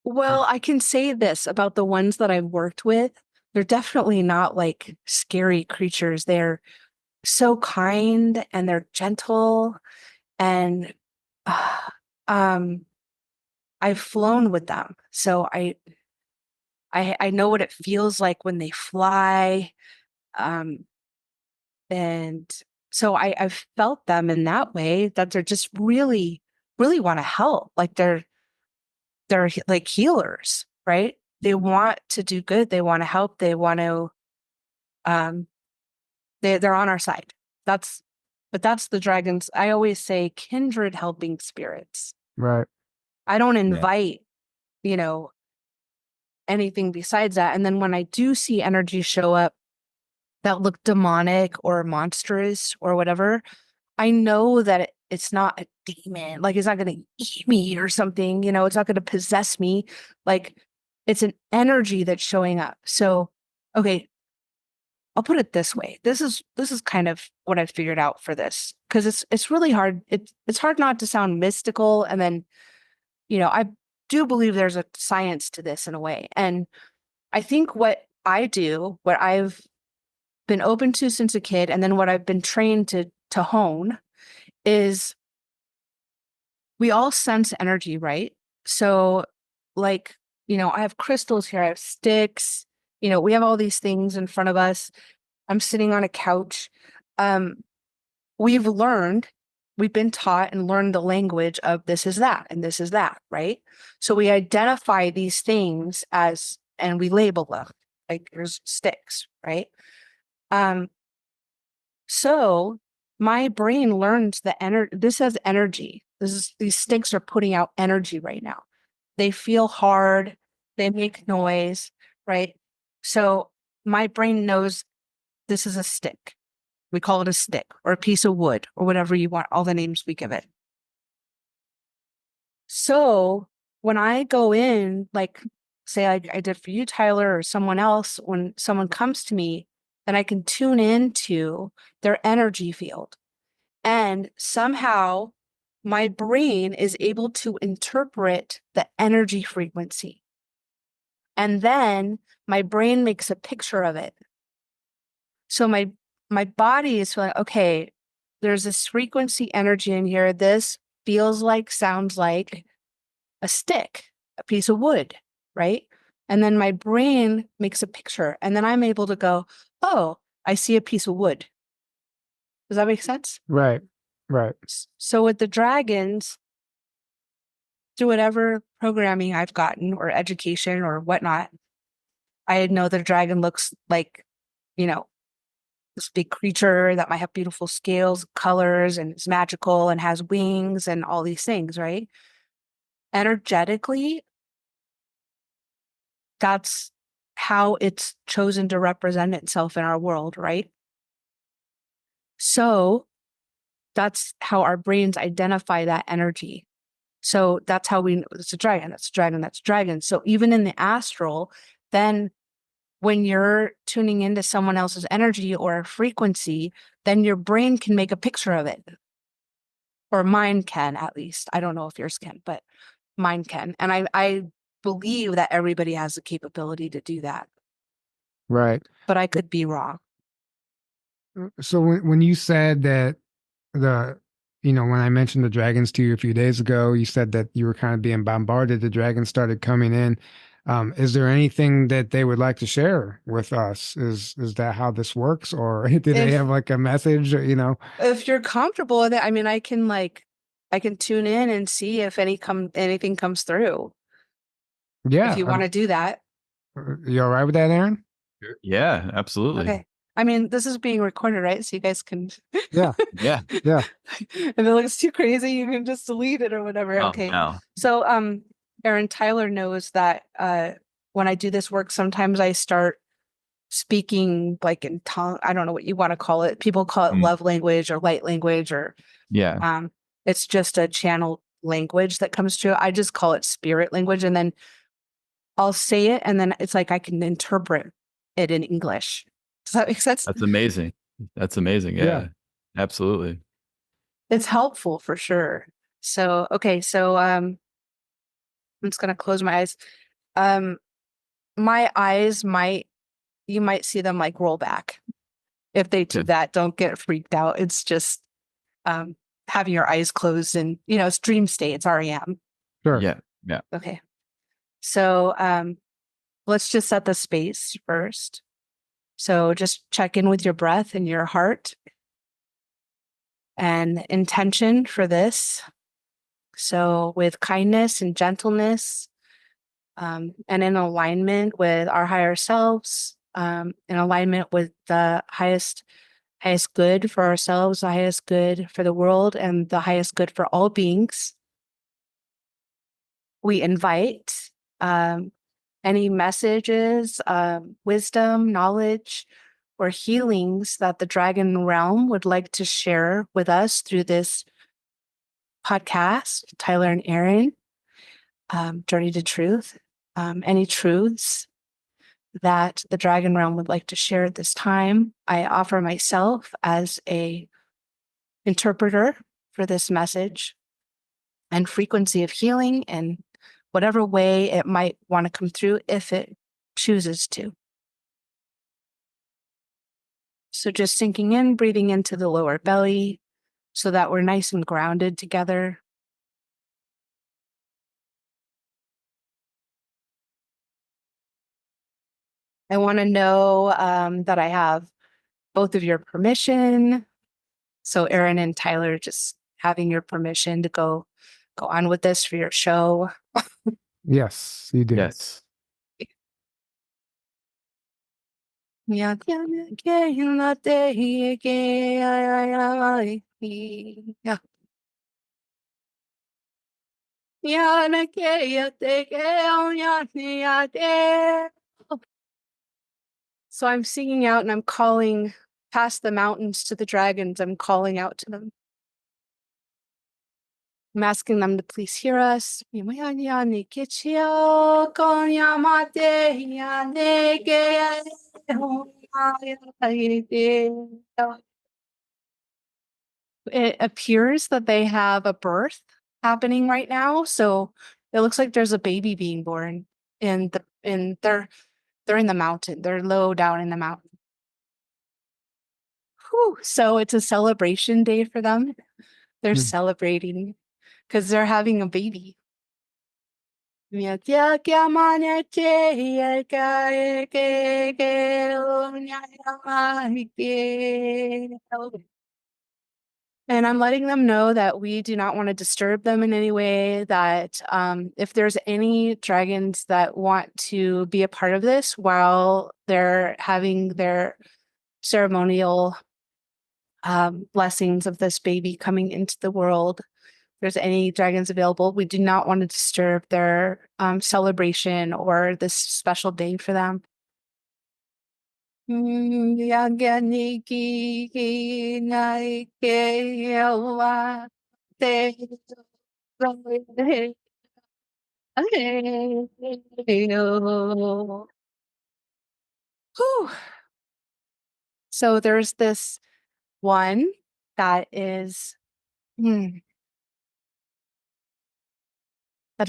Well, I can say this about the ones that I've worked with. They're definitely not like scary creatures. They're so kind and they're gentle, and I've flown with them, so I know what it feels like when they fly, and so I've felt them in that way, that they're just really, really want to help. Like they're like healers, right? They want to do good. They want to help. They want to, they're on our side. But that's the dragons. I always say kindred helping spirits. right. I don't invite, anything besides that. And then when I do see energy show up that look demonic or monstrous or whatever, I know that it's not a demon. Like it's not going to eat me or something, it's not going to possess me. Like it's an energy that's showing up. So, okay, I'll put it this way. This is kind of what I've figured out for this, because it's really hard. It's hard not to sound mystical. And then, I do believe there's a science to this in a way. And I think what I do, what I've been open to since a kid, and then what I've been trained to hone is we all sense energy, right? So like, I have crystals here, I have sticks, we have all these things in front of us. I'm sitting on a couch. We've been taught and learned the language of this is that and this is that, right? So we identify these things and we label them, like there's sticks, right? So my brain learns this has energy. These sticks are putting out energy right now. They feel hard, they make noise, right? So my brain knows this is a stick. We call it a stick or a piece of wood or whatever you want, all the names we give it. So when I go in, like say I did for you, Tyler, or someone else, when someone comes to me, then I can tune into their energy field. And somehow my brain is able to interpret the energy frequency. And then my brain makes a picture of it. So my body is feeling, okay, there's this frequency energy in here. This sounds like a stick, a piece of wood, right? And then my brain makes a picture. And then I'm able to go, oh, I see a piece of wood. Does that make sense? Right. So with the dragons, through whatever programming I've gotten or education or whatnot, I know that a dragon looks like, this big creature that might have beautiful scales, colors, and is magical and has wings and all these things, right? Energetically, that's how it's chosen to represent itself in our world, right? So that's how our brains identify that energy. So that's how we know it's a dragon, that's a dragon, that's a dragon. So even in the astral, then when you're tuning into someone else's energy or frequency, then your brain can make a picture of it. Or mine can, at least. I don't know if yours can, but mine can. And I believe that everybody has the capability to do that. Right. But I could be wrong. So when you said that when I mentioned the dragons to you a few days ago, you said that you were kind of being bombarded. The dragons started coming in. Is there anything that they would like to share with us? Is that how this works, or do they have like a message? If you're comfortable with it, I mean, I can tune in and see if anything comes through. Yeah, if you want to do that. You all right with that, Aaron? Yeah, absolutely. Okay. I mean, this is being recorded, right? So you guys can. Yeah. Yeah. If it looks too crazy, you can just delete it or whatever. Oh, okay. no. So, Aaron, Tyler knows that when I do this work, sometimes I start speaking like in tongue. I don't know what you want to call it. People call it love language or light language, or Yeah. it's just a channel language that comes through. I just call it spirit language, and then I'll say it, and then it's like I can interpret it in English. Does that make sense? That's amazing. Yeah. Absolutely. It's helpful for sure. So, okay. So, I'm just going to close my eyes. My eyes you might see them like roll back. If they do that, don't get freaked out. It's just, having your eyes closed and, it's dream state. It's REM. Sure. Yeah. Okay. So, let's just set the space first. So just check in with your breath and your heart and intention for this. So with kindness and gentleness, and in alignment with our higher selves, in alignment with the highest good for ourselves, the highest good for the world, and the highest good for all beings. We invite any messages, wisdom, knowledge, or healings that the dragon realm would like to share with us through this podcast, Tyler and Aaron, Journey to Truth. Any truths that the dragon realm would like to share at this time, I offer myself as a interpreter for this message and frequency of healing and whatever way it might want to come through, if it chooses to. So just sinking in, breathing into the lower belly so that we're nice and grounded together. I want to know that I have both of your permission. So Erin and Tyler, just having your permission to go on with this for your show. Yes, you do. Yes. Yeah. So I'm singing out and I'm calling past the mountains to the dragons. I'm calling out to them. I'm asking them to please hear us. It appears that they have a birth happening right now. So it looks like there's a baby being born they're in the mountain. They're low down in the mountain. Whew. So it's a celebration day for them. They're celebrating because they're having a baby. And I'm letting them know that we do not want to disturb them in any way, that if there's any dragons that want to be a part of this while they're having their ceremonial blessings of this baby coming into the world, if there's any dragons available, we do not want to disturb their celebration or this special day for them. Whew. So there's this one that is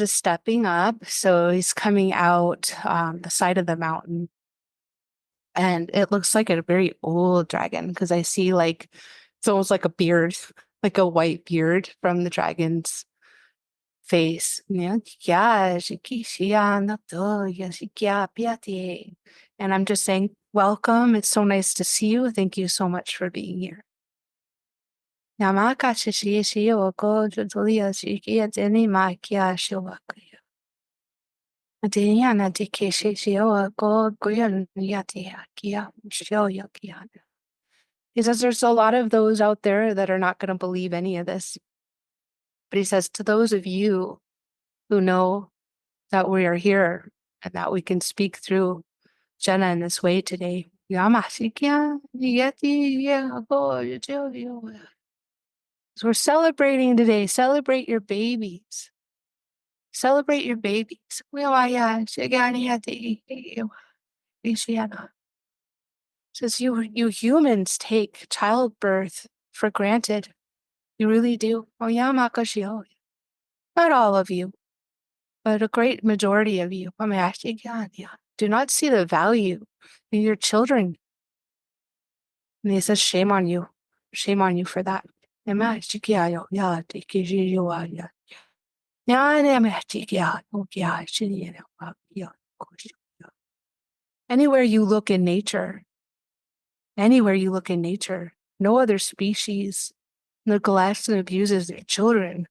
stepping up. So he's coming out the side of the mountain. And it looks like a very old dragon because I see it's almost like a beard, like a white beard from the dragon's face. And I'm just saying, welcome. It's so nice to see you. Thank you so much for being here. He says there's a lot of those out there that are not going to believe any of this. But he says to those of you who know that we are here and that we can speak through Jena in this way today. So we're celebrating today. Celebrate your babies. Celebrate your babies. Says you humans take childbirth for granted. You really do. Not all of you, but a great majority of you. Do not see the value in your children. And he says, shame on you. Shame on you for that. Anywhere you look in nature, no other species neglects and abuses their children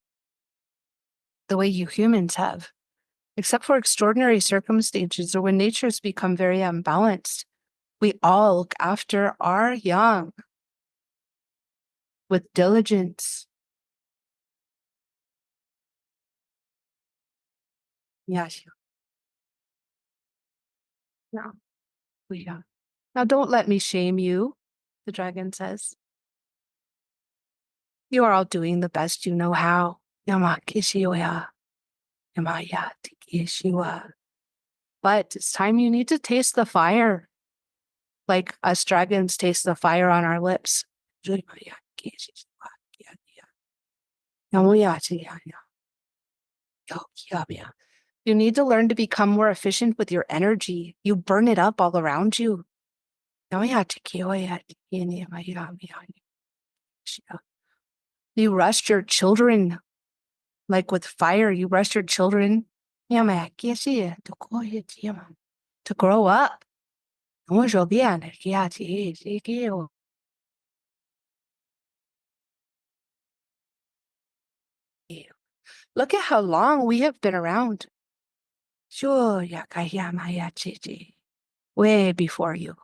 the way you humans have, except for extraordinary circumstances or when nature's become very unbalanced. We all look after our young with diligence. Yes. No. Now don't let me shame you, the dragon says. You are all doing the best you know how. But it's time you need to taste the fire. Like us dragons taste the fire on our lips. You need to learn to become more efficient with your energy. You burn it up all around you. You rushed your children like with fire. You rushed your children to grow up. Look at how long we have been around. Way before you.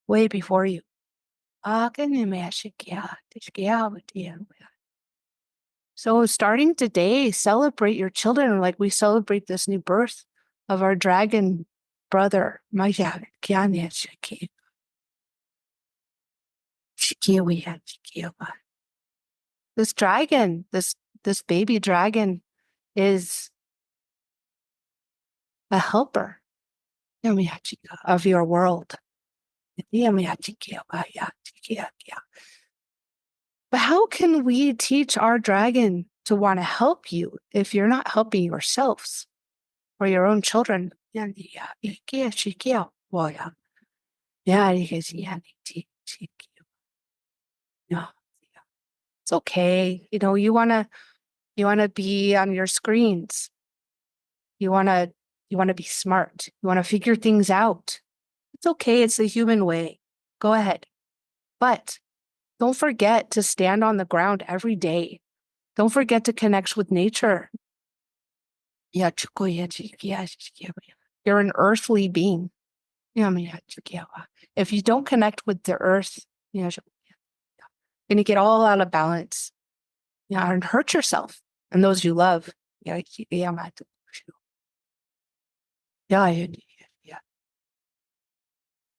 Way before you. So starting today, celebrate your children like we celebrate this new birth of our dragon brother. This dragon, this baby dragon is a helper of your world. But how can we teach our dragon to want to help you if you're not helping yourselves or your own children? It's okay. You want to be on your screens. You want to be smart. You want to figure things out. It's okay. It's the human way. Go ahead. But don't forget to stand on the ground every day. Don't forget to connect with nature. You're an earthly being. If you don't connect with the earth, you're going to get all out of balance and hurt yourself and those you love.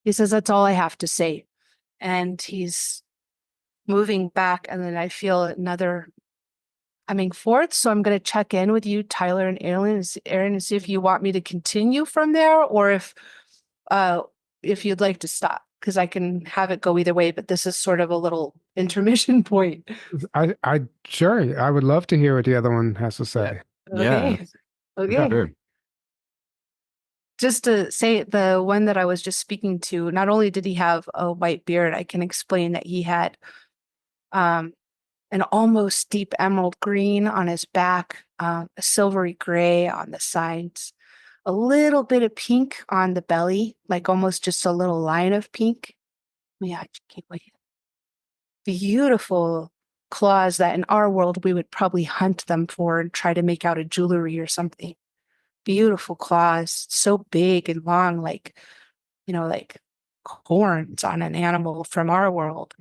He says, that's all I have to say. And he's moving back, and then I feel another coming forth. So I'm going to check in with you, Tyler and Aaron, and see if you want me to continue from there, or if you'd like to stop, because I can have it go either way. But this is sort of a little intermission point. I sure. I would love to hear what the other one has to say. Okay. Yeah. Okay. Sure. Just to say, the one that I was just speaking to, not only did he have a white beard, I can explain that he had an almost deep emerald green on his back, a silvery gray on the sides, a little bit of pink on the belly, like almost just a little line of pink. Yeah, beautiful claws that in our world we would probably hunt them for and try to make out a jewelry or something. Beautiful claws, so big and long, like horns on an animal from our world.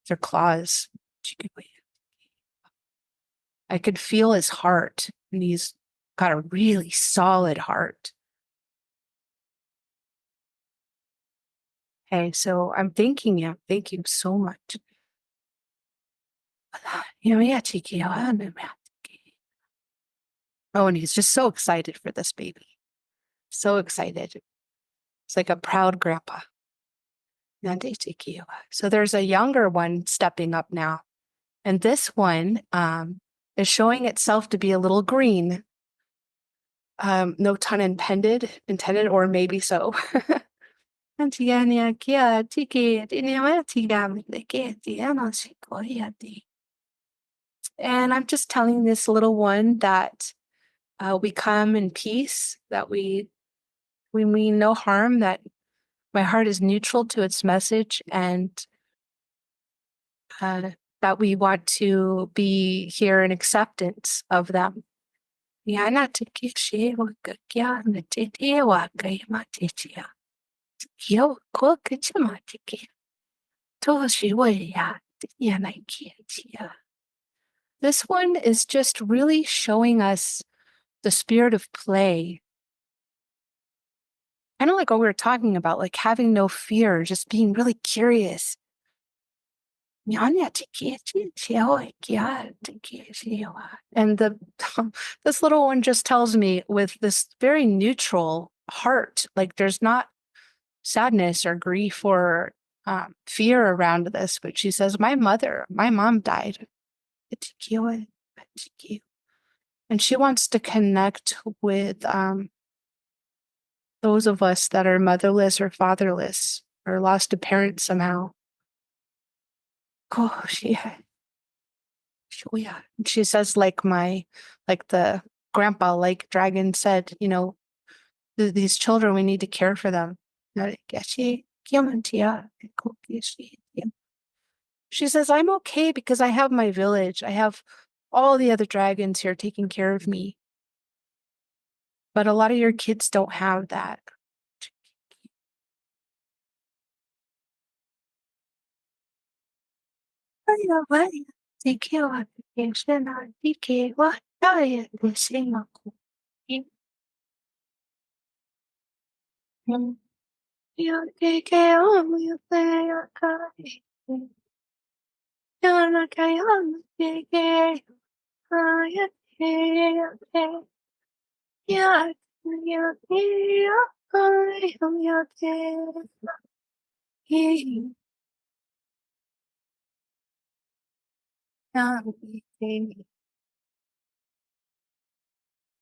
Their claws. I could feel his heart, and he's got a really solid heart. Okay, so I'm thanking you. Thank you so much. Oh, and he's just so excited for this baby. So excited. It's like a proud grandpa. So there's a younger one stepping up now. And this one is showing itself to be a little green. No pun intended, or maybe so. And I'm just telling this little one that we come in peace, that we mean no harm, that my heart is neutral to its message, and that we want to be here in acceptance of them. This one is just really showing us the spirit of play. Kind of like what we were talking about, like having no fear, just being really curious. And this little one just tells me with this very neutral heart, like there's not sadness or grief or fear around this, but she says, my mom died. And she wants to connect with those of us that are motherless or fatherless or lost a parent somehow. Oh, she says, like the grandpa, like Dragon said, these children, we need to care for them. She says, I'm okay because I have my village. I have all the other dragons here taking care of me. But a lot of your kids don't have that.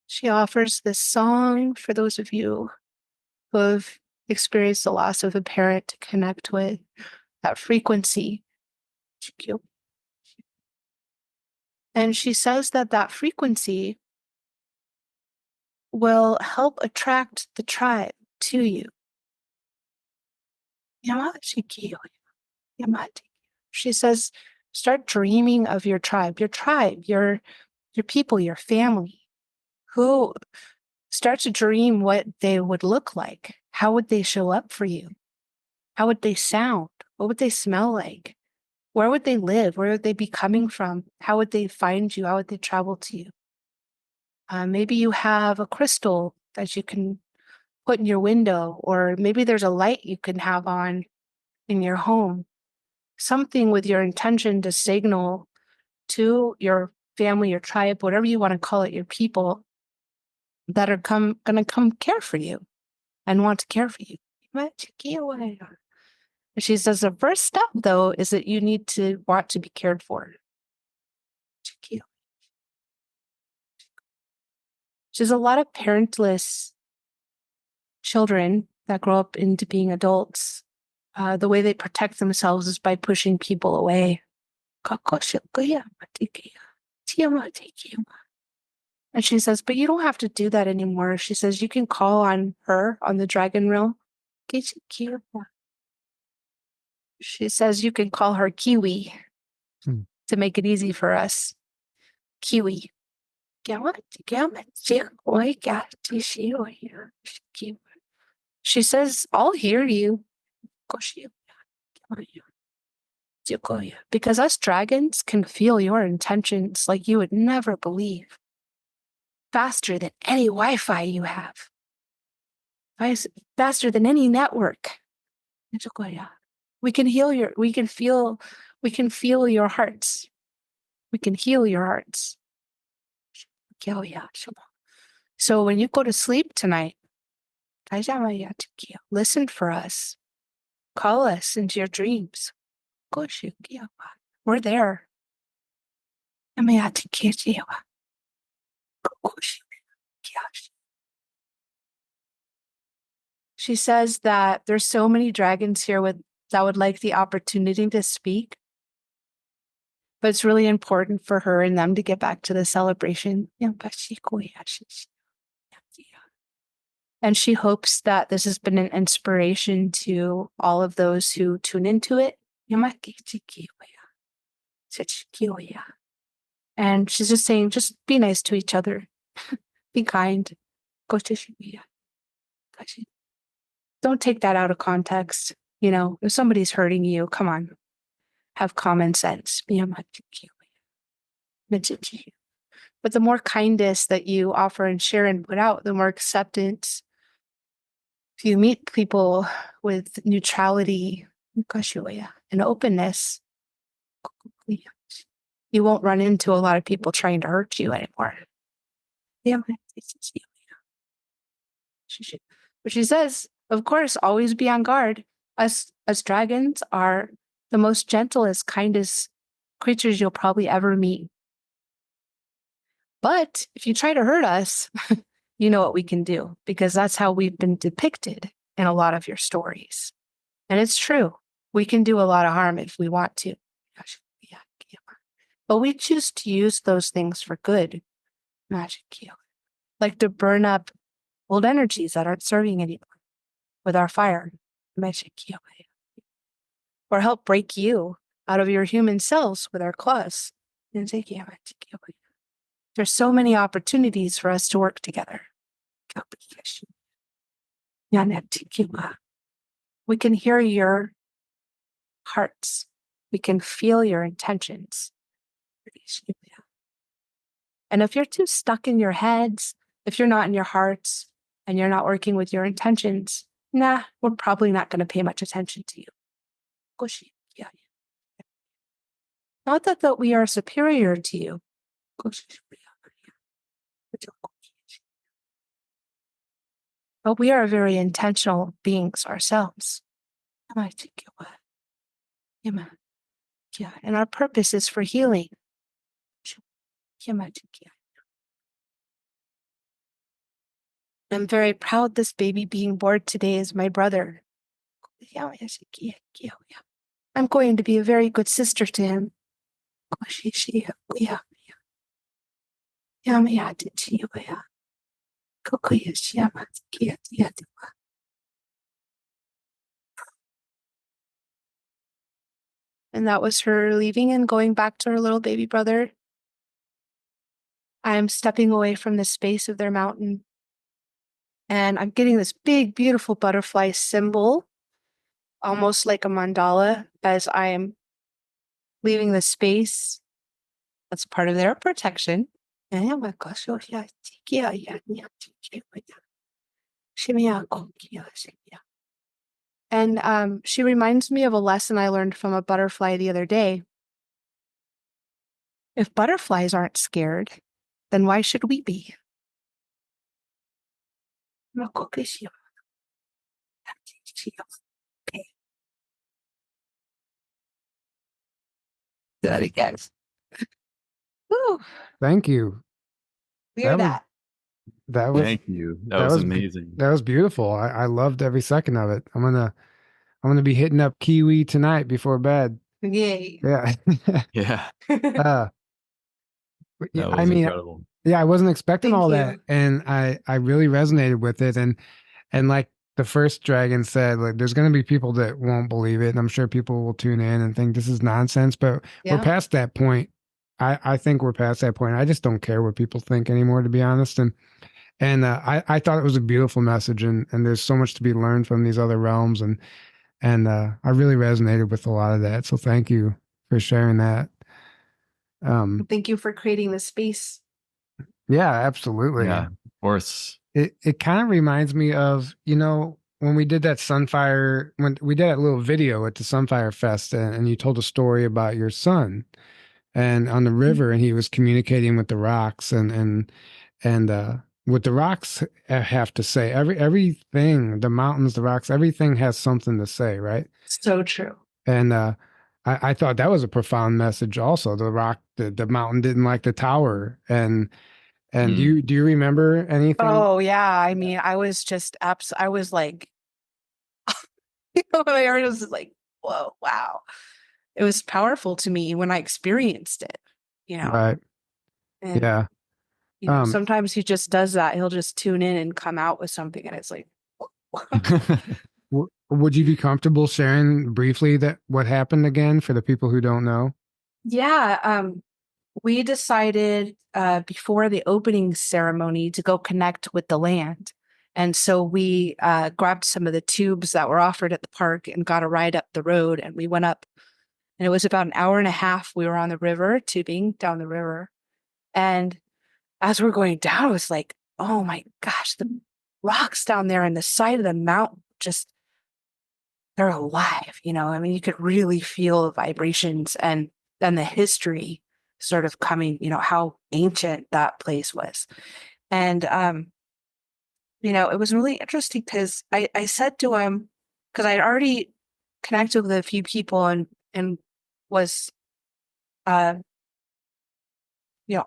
She offers this song for those of you who have experienced the loss of a parent to connect with that frequency. And she says that frequency will help attract the tribe to you. She says, start dreaming of your tribe, your people, your family. Who start to dream what they would look like? How would they show up for you? How would they sound? What would they smell like? Where would they live? Where would they be coming from? How would they find you? How would they travel to you? Maybe you have a crystal that you can put in your window, or maybe there's a light you can have on in your home. Something with your intention to signal to your family, your tribe, whatever you want to call it, your people that are going to come care for you and want to care for you. And she says the first step, though, is that you need to want to be cared for. There's a lot of parentless children that grow up into being adults. The way they protect themselves is by pushing people away. And she says, but you don't have to do that anymore. She says, you can call on her on the dragon realm. She says, you can call her Kiwi to make it easy for us. Kiwi. She says, I'll hear you. Because us dragons can feel your intentions like you would never believe. Faster than any Wi-Fi you have. Faster than any network. We can feel your hearts. We can heal your hearts. So when you go to sleep tonight, listen for us. Call us into your dreams. We're there. She says that there's so many dragons here that would like the opportunity to speak. But it's really important for her and them to get back to the celebration. And she hopes that this has been an inspiration to all of those who tune into it. And she's just saying, just be nice to each other. Be kind. Don't take that out of context. If somebody's hurting you, come on. Have common sense. But the more kindness that you offer and share and put out, the more acceptance. If you meet people with neutrality and openness, you won't run into a lot of people trying to hurt you anymore. But she says, of course, always be on guard. Us dragons are the most gentlest, kindest creatures you'll probably ever meet. But if you try to hurt us, you know what we can do, because that's how we've been depicted in a lot of your stories. And it's true. We can do a lot of harm if we want to. But we choose to use those things for good. Like to burn up old energies that aren't serving anymore with our fire. Or help break you out of your human selves with our claws. There's so many opportunities for us to work together. We can hear your hearts. We can feel your intentions. And if you're too stuck in your heads, if you're not in your hearts and you're not working with your intentions, we're probably not going to pay much attention to you. Not that we are superior to you. But we are very intentional beings ourselves. And our purpose is for healing. I'm very proud this baby being born today is my brother. I'm going to be a very good sister to him. And that was her leaving and going back to her little baby brother. I'm stepping away from the space of their mountain. And I'm getting this big, beautiful butterfly symbol, almost like a mandala, as I am leaving the space. That's part of their protection. And she reminds me of a lesson I learned from a butterfly the other day. If butterflies aren't scared, then why should we be? That again. Woo, Thank you. weird That was Thank you. That was amazing. That was beautiful. I loved every second of it. I'm gonna be hitting up Kiwi tonight before bed. Yay. Yeah. Yeah, uh, but yeah, that was incredible. yeah, I wasn't expecting Thank all you. that, and I really resonated with it, and like the first dragon said, like there's gonna be people that won't believe it, and I'm sure people will tune in and think this is nonsense, but we're Yeah. past that point. I think we're past that point. I just don't care what people think anymore, to be honest, and I thought it was a beautiful message, and there's so much to be learned from these other realms, and I really resonated with a lot of that. So thank you for sharing that. Thank you for creating the space. Yeah, absolutely. Yeah, of course. It kind of reminds me of, when we did that Sunfire, when we did that little video at the Sunfire Fest, and you told a story about your son and on the river, and he was communicating with the rocks, and what the rocks have to say. Everything, the mountains, the rocks, everything has something to say, right? So true. And I thought that was a profound message. Also, the mountain didn't like the tower, and do you remember anything? Oh yeah. I mean, I was just I was like, when I heard it, was like, whoa, wow. It was powerful to me when I experienced it, Right. And Yeah. sometimes he just does that. He'll just tune in and come out with something, and it's like, Would you be comfortable sharing briefly what happened again for the people who don't know? yeah. We decided before the opening ceremony to go connect with the land. And so we grabbed some of the tubes that were offered at the park and got a ride up the road. And we went up, and it was about an hour and a half. We were on the river, tubing down the river. And as we're going down, it was like, oh my gosh, the rocks down there on the side of the mountain, just, they're alive. I mean, you could really feel the vibrations and then the history sort of coming, how ancient that place was. And, it was really interesting because I said to him, because I'd already connected with a few people and was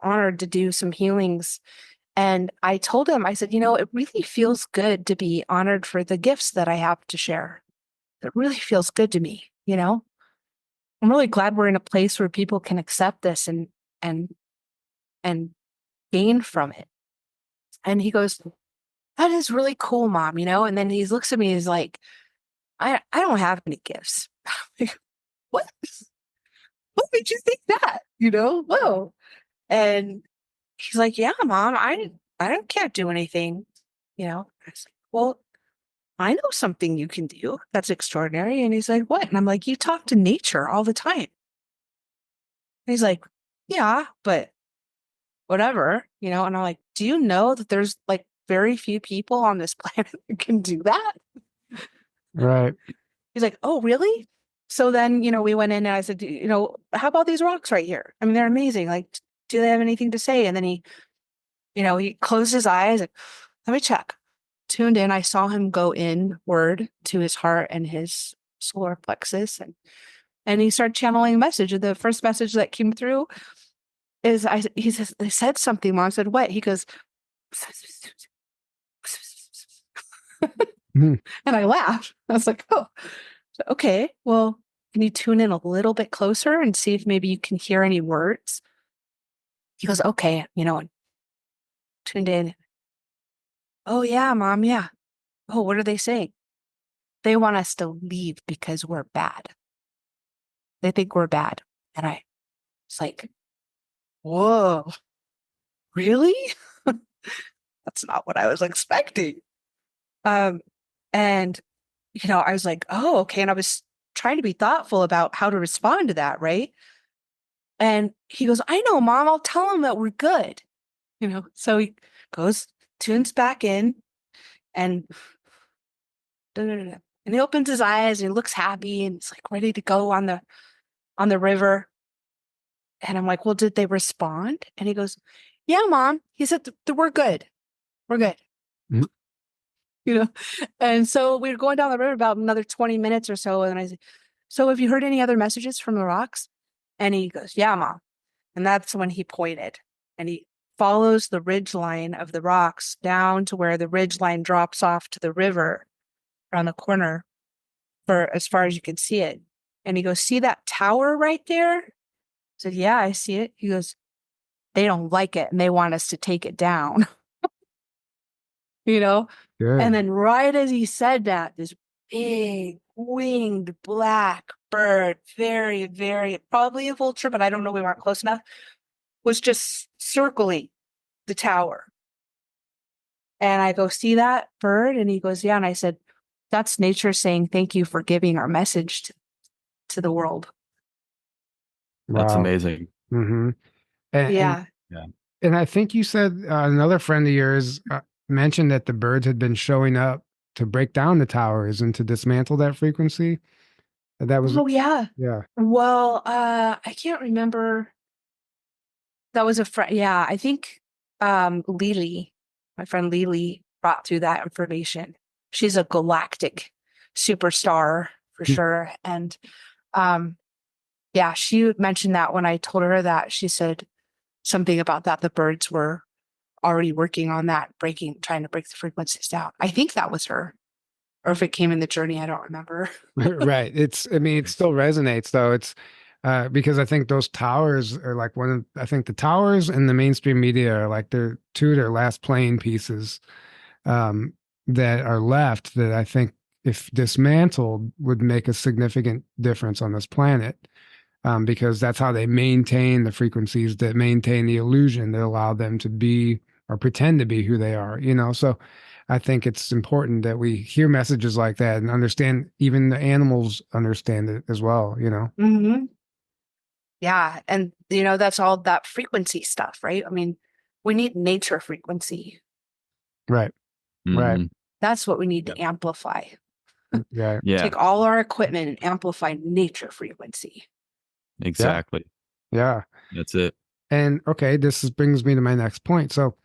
honored to do some healings. And I told him, I said, it really feels good to be honored for the gifts that I have to share. It really feels good to me, I'm really glad we're in a place where people can accept this and gain from it. And he goes, that is really cool, Mom, and then he looks at me, he's like, I don't have any gifts. Like, what? What made you think that? Whoa. And he's like, yeah, Mom, I can't do anything. I was like, well, I know something you can do that's extraordinary. And he's like, what? And I'm like, you talk to nature all the time. And he's like, yeah, but whatever, and I'm like, do you know that there's like very few people on this planet who can do that? Right. He's like, oh, really? So then, we went in and I said, how about these rocks right here? I mean, they're amazing. Like, do they have anything to say? And then he closed his eyes and let me check. Tuned in. I saw him go inward to his heart and his solar plexus. And he started channeling a message. And the first message that came through is he said something. Mom said, what? He goes, Mhm. and I laughed. I was like, oh, okay. Well, can you tune in a little bit closer and see if maybe you can hear any words? He goes, okay, and tuned in. Oh, yeah, Mom, yeah. Oh, what are they saying? They want us to leave because we're bad. They think we're bad. And I was like, whoa, really? That's not what I was expecting. And, I was like, oh, okay. And I was trying to be thoughtful about how to respond to that, right? And he goes, I know, Mom, I'll tell him that we're good. So he goes, tunes back in and he opens his eyes and he looks happy and he's like ready to go on the river. And I'm like, well, did they respond? And he goes, yeah, Mom. He said, we're good. We're good. Mhm. And so we were going down the river about another 20 minutes or so. And I said, so have you heard any other messages from the rocks? And he goes, yeah, Mom. And that's when he pointed and he follows the ridge line of the rocks down to where the ridge line drops off to the river around the corner for as far as you can see it. And he goes, see that tower right there? I said, yeah, I see it. He goes, they don't like it and they want us to take it down. Good. And then right as he said that, this big winged black bird, very, very, probably a vulture, but I don't know, we weren't close enough, was just circling the tower. And I go, see that bird? And he goes, yeah. And I said, that's nature saying thank you for giving our message to the world. That's Wow. amazing. Mm-hmm. Yeah. And I think you said another friend of yours mentioned that the birds had been showing up to break down the towers and to dismantle that frequency. That was, Oh, yeah. yeah. Well, I can't remember. That was a friend. Yeah, I think Lily, my friend Lily, brought through that information. She's a galactic superstar for sure. And yeah, she mentioned that when I told her that, she said something about that. The birds were already working on that, trying to break the frequencies down. I think that was her. Or if it came in the journey, I don't remember. Right. It still resonates though. It's because I think those towers are like I think the towers and the mainstream media are like two of their last playing pieces that are left that I think if dismantled would make a significant difference on this planet. Because that's how they maintain the frequencies that maintain the illusion that allow them to be or pretend to be who they are, So I think it's important that we hear messages like that and understand, even the animals understand it as well, Mm-hmm. Yeah. And, that's all that frequency stuff, right? I mean, we need nature frequency. Right. Right. Mhm. That's what we need to amplify. Yeah. Yeah, Take all our equipment and amplify nature frequency. exactly. Yeah. That's it. And okay, brings me to my next point. So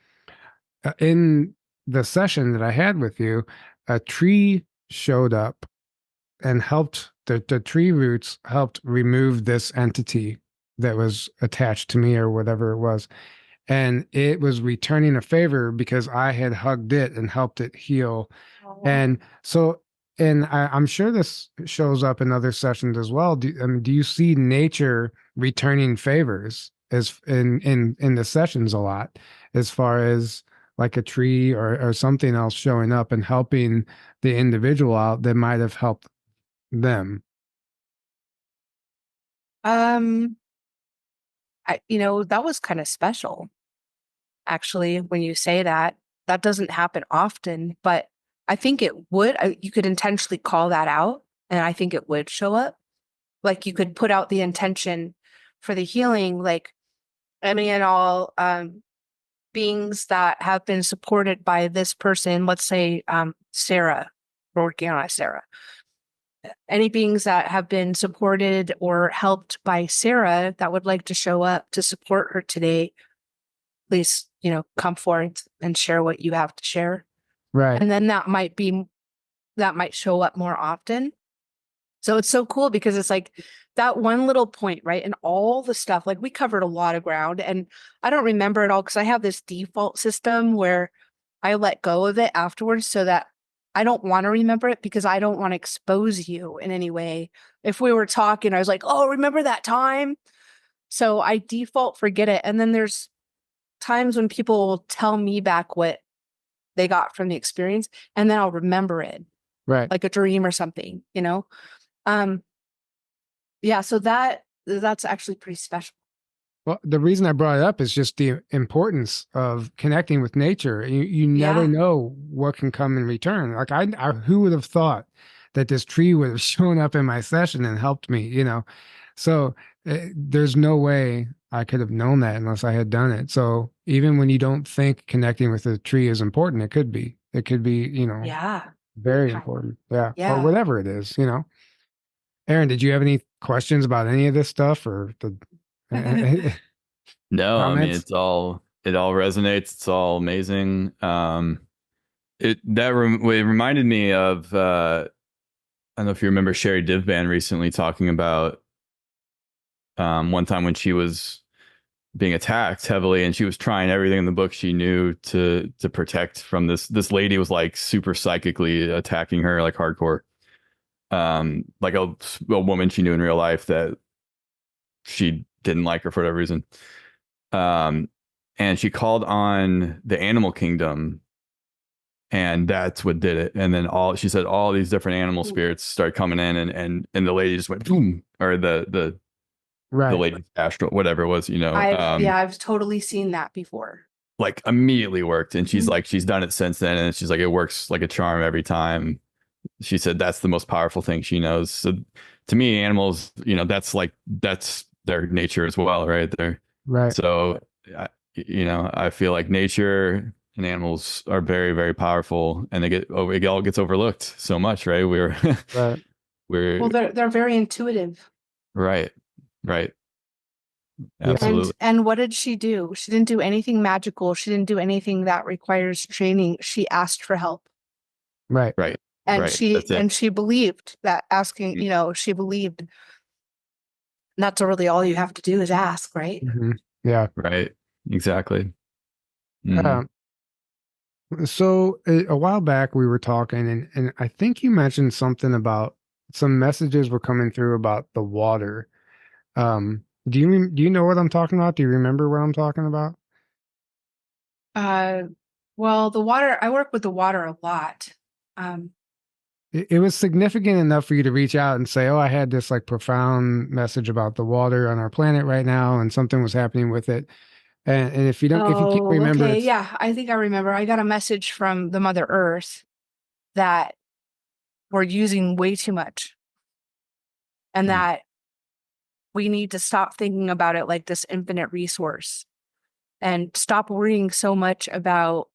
in the session that I had with you, a tree showed up and helped the tree roots helped remove this entity that was attached to me or whatever it was. And it was returning a favor because I had hugged it and helped it heal. And so, and I'm sure this shows up in other sessions as well. Do you see nature returning favors as in the sessions a lot, as far as like a tree or something else showing up and helping the individual out that might have helped them? That was kind of special. Actually, when you say that, that doesn't happen often, but I think it would. You could intentionally call that out, and I think it would show up. Like you could put out the intention for the healing, like any and all beings that have been supported by this person. Let's say Sarah, we're working on Sarah. Any beings that have been supported or helped by Sarah that would like to show up to support her today, please, come forth and share what you have to share. Right. And then that might show up more often. So it's so cool because it's like that one little point, right? And all the stuff, like we covered a lot of ground, and I don't remember it all because I have this default system where I let go of it afterwards so that I don't want to remember it because I don't want to expose you in any way. If we were talking, I was like, oh, remember that time? So I default forget it. And then there's times when people will tell me back what they got from the experience, and then I'll remember it, Right. like a dream or something, yeah, so that's actually pretty special. Well, the reason I brought it up is just the importance of connecting with nature. You never Yeah. know what can come in return. Like who would have thought that this tree would have shown up in my session and helped me, So there's no way I could have known that unless I had done it. So even when you don't think connecting with a tree is important, it could be. It could be, Yeah. very important. Yeah. Or Yeah. whatever it is. Aaron, did you have any questions about any of this stuff or the No, I mean comments? it all resonates. It's all amazing. It reminded me of I don't know if you remember Sherry Divban recently talking about one time when she was being attacked heavily and she was trying everything in the book she knew to protect from this lady was like super psychically attacking her like hardcore. Like a woman she knew in real life that she didn't like her for whatever reason. And she called on the animal kingdom, and that's what did it. And then she said all these different animal spirits started coming in, and the lady just went boom, or the Right. lady Astral, whatever it was, I've totally seen that before. Like immediately worked. And she's like, she's done it since then, and she's like, it works like a charm every time. She said that's the most powerful thing she knows. So to me, animals, that's their nature as well, right? Right. So, I feel like nature and animals are very, very powerful, and it all gets overlooked so much, right? Right. Well, they're very intuitive. Right. Yeah. Absolutely. And what did she do? She didn't do anything magical. She didn't do anything that requires training. She asked for help. Right. Right. And Right. That's it. she believed that asking, she believed that's really all you have to do is ask, right? Mm-hmm. Yeah. Right. Exactly. So a while back we were talking and I think you mentioned something about some messages were coming through about the water. Do you know what I'm talking about? Do you remember what I'm talking about? Well, the water, I work with the water a lot. It was significant enough for you to reach out and say, "Oh, I had this like profound message about the water on our planet right now, and something was happening with it." And if you can't remember, okay, yeah, I think I remember. I got a message from the Mother Earth that we're using way too much, and that we need to stop thinking about it like this infinite resource, and stop worrying so much about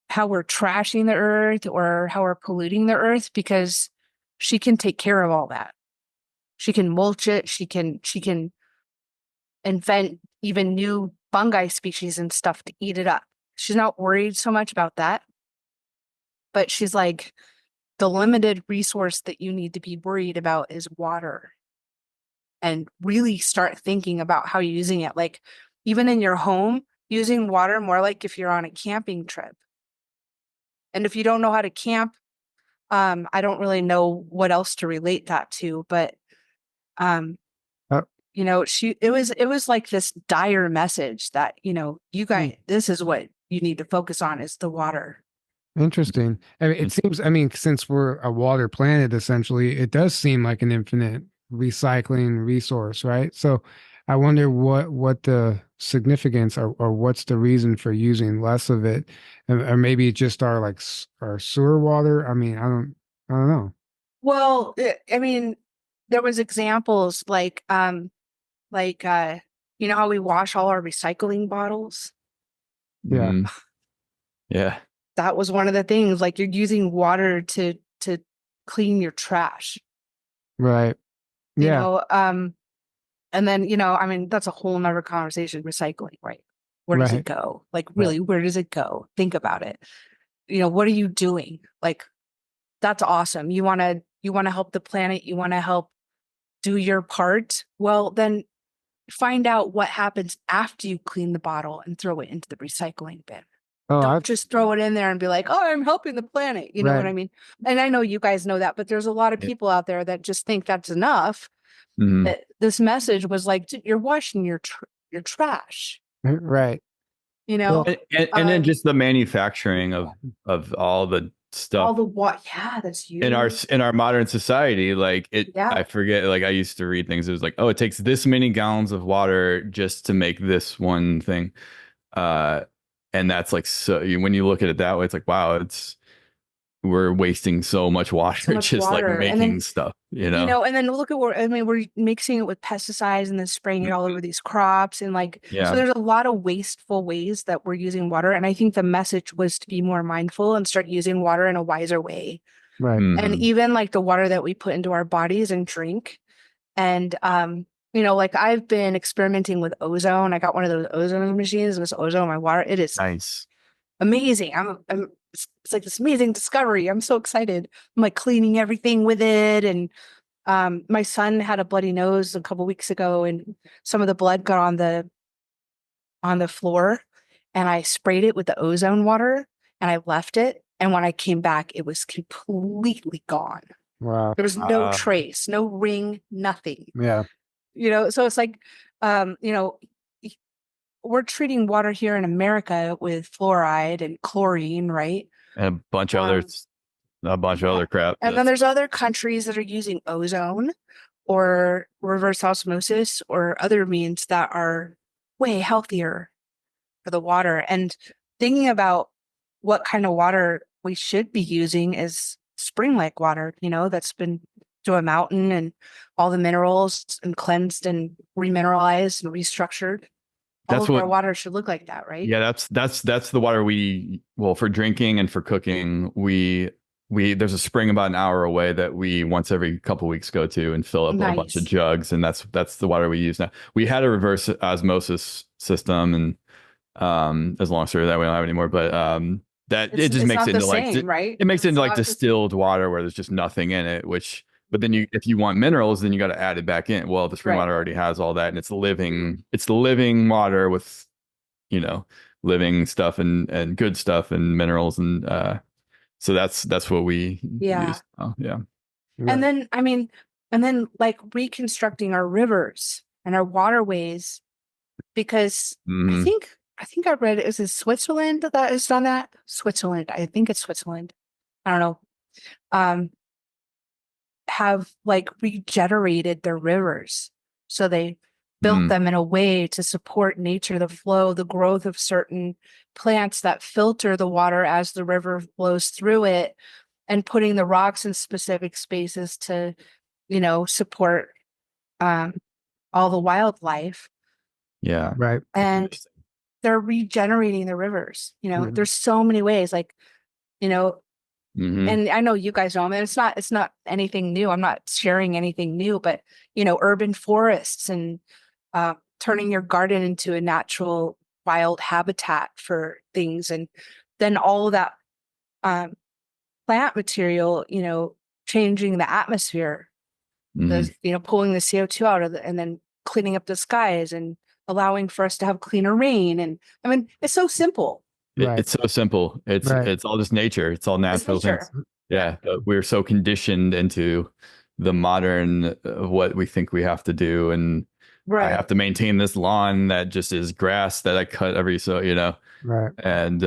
how we're trashing the earth or how we're polluting the earth, because she can take care of all that. She can mulch it. She can invent even new fungi species and stuff to eat it up. She's not worried so much about that. But she's like, the limited resource that you need to be worried about is water. and really start thinking about how you're using it. Like even in your home, using water more like if you're on a camping trip. And if you don't know how to camp, I don't really know what else to relate that to, but um, Uh, you know, it was like this dire message that, you know, you guys, this is what you need to focus on is the water. Interesting. I mean, it seems, I mean, since we're a water planet, essentially, it does seem like an infinite recycling resource, right? So I wonder what the significance or what's the reason for using less of it, or maybe it's just our like our sewer water. I mean, I don't know. Well, I mean, there was examples like you know how we wash all our recycling bottles? Yeah. Mhm. Yeah. That was one of the things, like you're using water to clean your trash, Right. you Yeah. know, and then, you know, I mean, that's a whole nother conversation, recycling, right? Where does it Right. go? Like Right. really, where does it go? Think about it. You know, what are you doing? Like, that's awesome. You want to help the planet, you want to help do your part. Well, then find out what happens after you clean the bottle and throw it into the recycling bin. Oh, Don't just throw it in there and be like, oh, I'm helping the planet. You know what Right. I mean? And I know you guys know that, but there's a lot of Yeah. people out there that just think that's enough. Mhm. That this message was like, "Dude, you're washing your trash, Right. you know, And then just the manufacturing of all the stuff all the what? Yeah, that's you. in our modern society, like it, Yeah. I forget, like I used to read things. It was like, oh, it takes this many gallons of water just to make this one thing. And that's like, so when you look at it that way, it's like, wow, we're wasting so much water So much just like water. And making then, stuff, you you know? know, and then look at what I mean, we're mixing it with pesticides and then spraying it all over these crops. And like, so Yeah. there's a lot of wasteful ways that we're using water. And I think the message was to be more mindful and start using water in a wiser way. Right. And Mhm. even like the water that we put into our bodies and drink. And you know, like I've been experimenting with ozone. I got one of those ozone machines and this ozone in my water. It is Nice. amazing. It's like this amazing discovery. I'm so excited. I'm like cleaning everything with it. And my son had a bloody nose a couple weeks ago, and some of the blood got on the floor, and I sprayed it with the ozone water, and I left it. And when I came back, it was completely gone. Wow. There was no trace, no ring, nothing. Yeah. You know, so it's like, you know, we're treating water here in America with fluoride and chlorine, right? And a bunch of Yeah. other crap. And then there's other countries that are using ozone or reverse osmosis or other means that are way healthier for the water. And thinking about what kind of water we should be using is spring-like water, you know, that's been to a mountain and all the minerals and cleansed and remineralized and restructured. All That's of our what water should look like that, right? Yeah, that's the water for drinking and for cooking, we there's a spring about an hour away that we once every couple weeks go to and fill up a bunch of Nice. jugs, and that's the water we use now. We had a reverse osmosis system, and as a long story that we don't have anymore, but it just It's makes not it the into like same, right? it makes it It's into like not the distilled water where there's just nothing in it, but then if you want minerals, then you got to add it back in. Well, the spring Right. water already has all that, and it's living water with, you know, living stuff and good stuff and minerals, and so that's what we Yeah. use. Oh, yeah. And then, I mean, and then like reconstructing our rivers and our waterways, because Mhm. I think I read it was in Switzerland that has done that. Switzerland, I think it's Switzerland. I don't know. Have like regenerated their rivers. So they built Mm. them in a way to support nature, the flow, the growth of certain plants that filter the water as the river flows through it, and putting the rocks in specific spaces to, you know, support all the wildlife. Yeah. Right. And they're regenerating the rivers. You know, Mhm. there's so many ways, like, you know, Mhm. and I know you guys know, I mean, it's not anything new. I'm not sharing anything new, but you know, urban forests and turning your garden into a natural wild habitat for things, and then all of that plant material, you know, changing the atmosphere the, pulling the CO2 out of and then cleaning up the skies and allowing for us to have cleaner rain. And I mean, it's so simple. Right. It's so simple. It's all just nature. It's all natural things. Yeah. But we're so conditioned into the modern what we think we have to do. And I have to maintain this lawn that just is grass that I cut every Right. And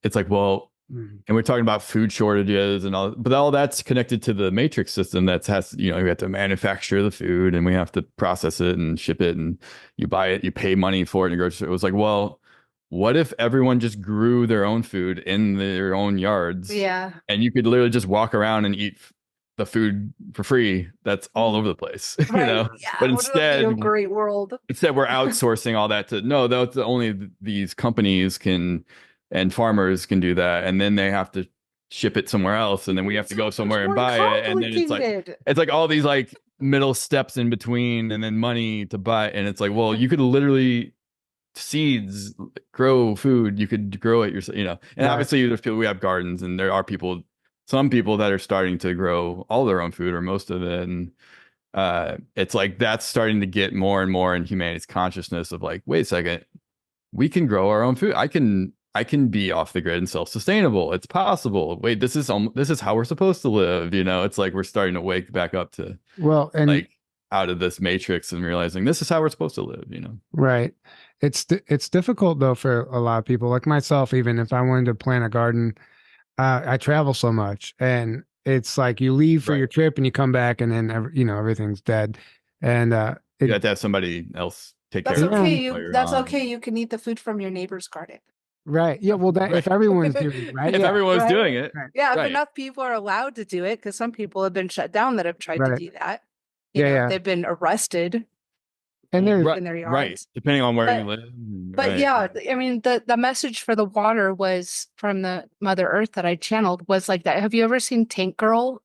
it's like, well, and we're talking about food shortages and all, but all that's connected to the matrix system that has, we have to manufacture the food and we have to process it and ship it and you buy it, you pay money for it and it was like, well, what if everyone just grew their own food in their own yards? Yeah. And you could literally just walk around and eat the food for free that's all over the place, Yeah, but instead a great world. Instead we're outsourcing all that to that's only these companies can and farmers can do that, and then they have to ship it somewhere else, and then we have to go somewhere and buy it, and then it's like all these like middle steps in between, and then money to buy, and it's like, well, you could literally seeds grow food, you could grow it yourself, and obviously there's people, we have gardens, and there are some people that are starting to grow all their own food or most of it, and it's like that's starting to get more and more in humanity's consciousness of like, wait a second, we can grow our own food. I can be off the grid and self-sustainable. It's possible. Wait, this is how we're supposed to live. It's like we're starting to wake back up to and like out of this matrix and realizing this is how we're supposed to live. Right. It's difficult though for a lot of people, like myself. Even if I wanted to plant a garden, I travel so much, and it's like you leave for your trip and you come back, and then everything's dead, and you have to have somebody else take care of it. That's okay. You can eat the food from your neighbor's garden. Right. Yeah. Well, if everyone's doing it, right? If everyone's doing it. Right. Yeah. If enough people are allowed to do it, because some people have been shut down that have tried to do that. They've been arrested. And they're in their yards. Right. Depending on where you live. But yeah, I mean, the message for the water was from the Mother Earth that I channeled was like that. Have you ever seen Tank Girl,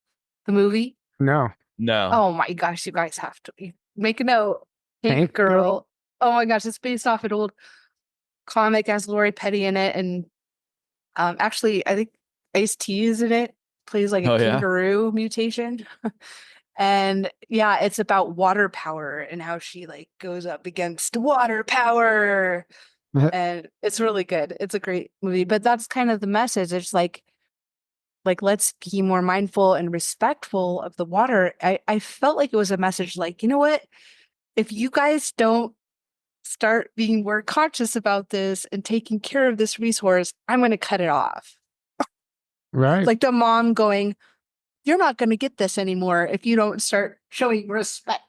the movie? No. Oh my gosh, you guys have to make a note. Tank Girl. Oh my gosh, it's based off an old comic, has Lori Petty in it, and actually I think Ice-T is in it, plays like a kangaroo mutation. And yeah, it's about water power and how she like goes up against water power. And it's really good. It's a great movie, but that's kind of the message. It's like let's be more mindful and respectful of the water. I felt like it was a message like, you know what, if you guys don't start being more conscious about this and taking care of this resource, I'm going to cut it off. Right. Like the mom going, you're not going to get this anymore if you don't start showing respect.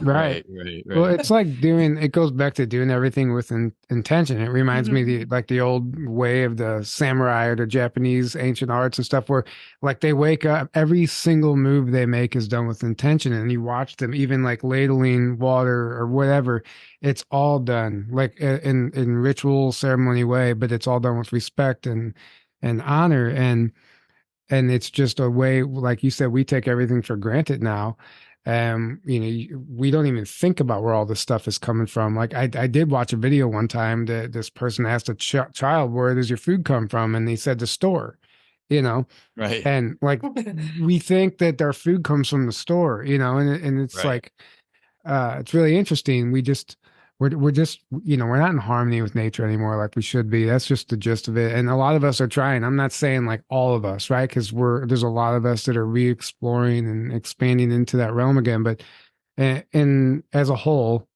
Right. Well, it's like it goes back to doing everything with intention. It reminds me the old way of the samurai or the Japanese ancient arts and stuff, where like they wake up, every single move they make is done with intention. And you watch them even like ladling water or whatever. It's all done like in ritual ceremony way, but it's all done with respect and honor. And it's just a way, like you said, we take everything for granted now. We don't even think about where all this stuff is coming from. Like I did watch a video one time that this person asked a child, where does your food come from? And he said the store, Right. And like, we think that their food comes from the store, and it's like, it's really interesting. We're just, we're not in harmony with nature anymore like we should be. That's just the gist of it. And a lot of us are trying. I'm not saying like all of us, right? Because there's a lot of us that are re-exploring and expanding into that realm again. But and as a whole,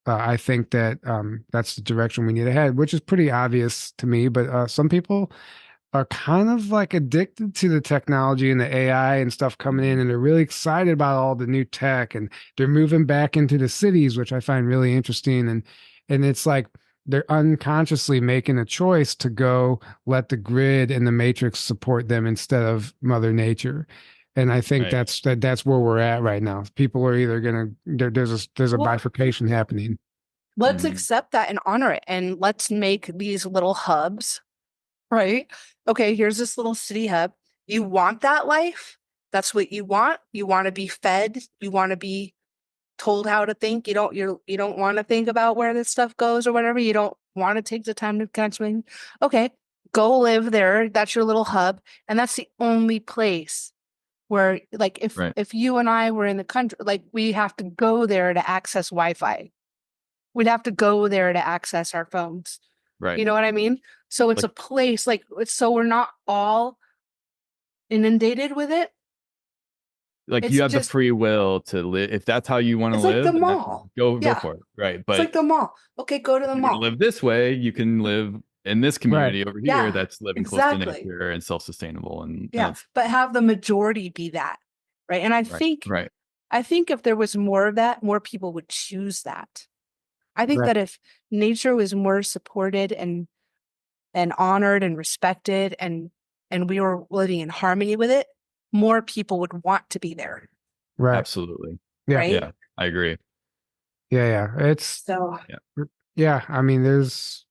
I think that that's the direction we need to head, which is pretty obvious to me. But some people are kind of like addicted to the technology and the AI and stuff coming in, and they're really excited about all the new tech, and they're moving back into the cities, which I find really interesting. And it's like they're unconsciously making a choice to go let the grid and the matrix support them instead of Mother Nature. And I think that's where we're at right now. People are either there's a bifurcation happening. Let's accept that and honor it, and let's make these little hubs. Right. Okay. Here's this little city hub. You want that life? That's what you want. You want to be fed. You want to be told how to think. You don't want to think about where this stuff goes or whatever. You don't want to take the time to catch me. Okay. Go live there. That's your little hub. And that's the only place where like Right. if you and I were in the country, like we have to go there to access Wi-Fi. We'd have to go there to access our phones. Right. You know what I mean? So it's Like- a place like so we're not all inundated with it. Like It's you have the just free will to live. If that's how you want to it's like live, the then mall. go Yeah. for it. Right. It's But like the mall. Okay, go to the if you want to mall. live this way, you can live in this community over here Yeah, that's living close to exactly. nature and self-sustainable. And Yeah, it's but have the majority be that, right? And I right. think if there was more of that, more people would choose that. I think Right. that if nature was more supported and honored and respected and we were living in harmony with it, more people would want to be there, Right. Absolutely. Yeah. right? Yeah. I agree. Yeah. It's So yeah. I mean, there's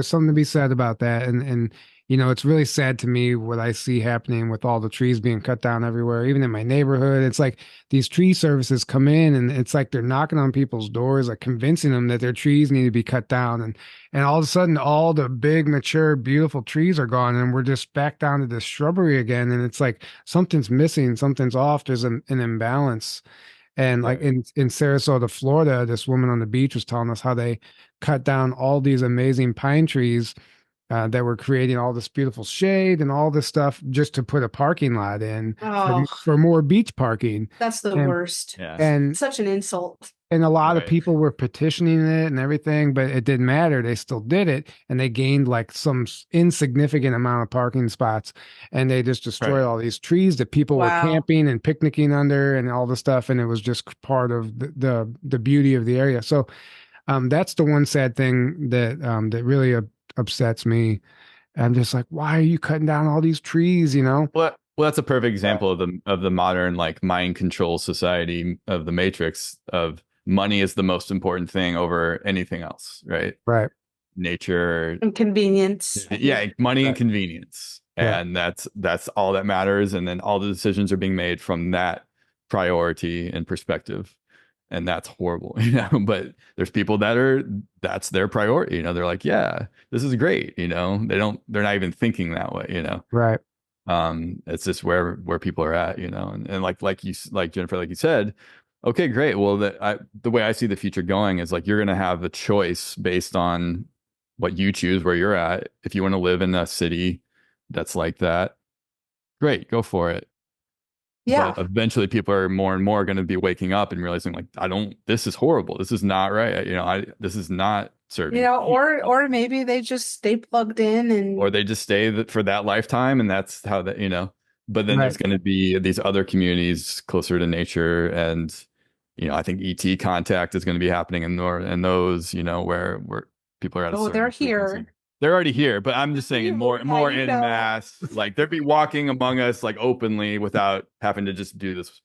something to be said about that, and it's really sad to me what I see happening with all the trees being cut down everywhere, even in my neighborhood. It's like these tree services come in, and it's like they're knocking on people's doors, like convincing them that their trees need to be cut down, and all of a sudden, all the big, mature, beautiful trees are gone, and we're just back down to this shrubbery again, and it's like something's missing, something's off. There's an imbalance. And like Right. in Sarasota, Florida, this woman on the beach was telling us how they cut down all these amazing pine trees that were creating all this beautiful shade and all this stuff just to put a parking lot in for more beach parking. that's the And worst. Yeah. and Such an insult. and a lot of Right. people were petitioning it and everything, but it didn't matter. They still did it, and they gained like some insignificant amount of parking spots, and they just destroyed all these trees that people were Wow. camping and picnicking under, and all the stuff. And it was just part of the beauty of the area. So, that's the one sad thing that really upsets me. I'm just like, why are you cutting down all these trees? Well, that's a perfect example of the modern like mind control society of the Matrix of money is the most important thing over anything else, right? Right. Nature, Inconvenience. yeah, money and Right. convenience, Yeah. and that's all that matters. And then all the decisions are being made from that priority and perspective, and that's horrible, But there's people that's their priority, They're like, yeah, this is great, they're not even thinking that way, Right. It's just where people are at, and like Jennifer, like you said, okay, great. Well, the way I see the future going is like you're going to have a choice based on what you choose where you're at. If you want to live in a city that's like that, great, go for it. Yeah. But eventually people are more and more going to be waking up and realizing like, this is horrible. This is not right. This is not serving. Or maybe they just stay plugged in and Or they just stay for that lifetime, and that's how but then there's Right. going to be these other communities closer to nature, and I think ET contact is going to be happening in those where people are at a certain they're frequency. here. They're already here, but I'm just saying more Yeah, in mass, like they'll be walking among us like openly without having to just do this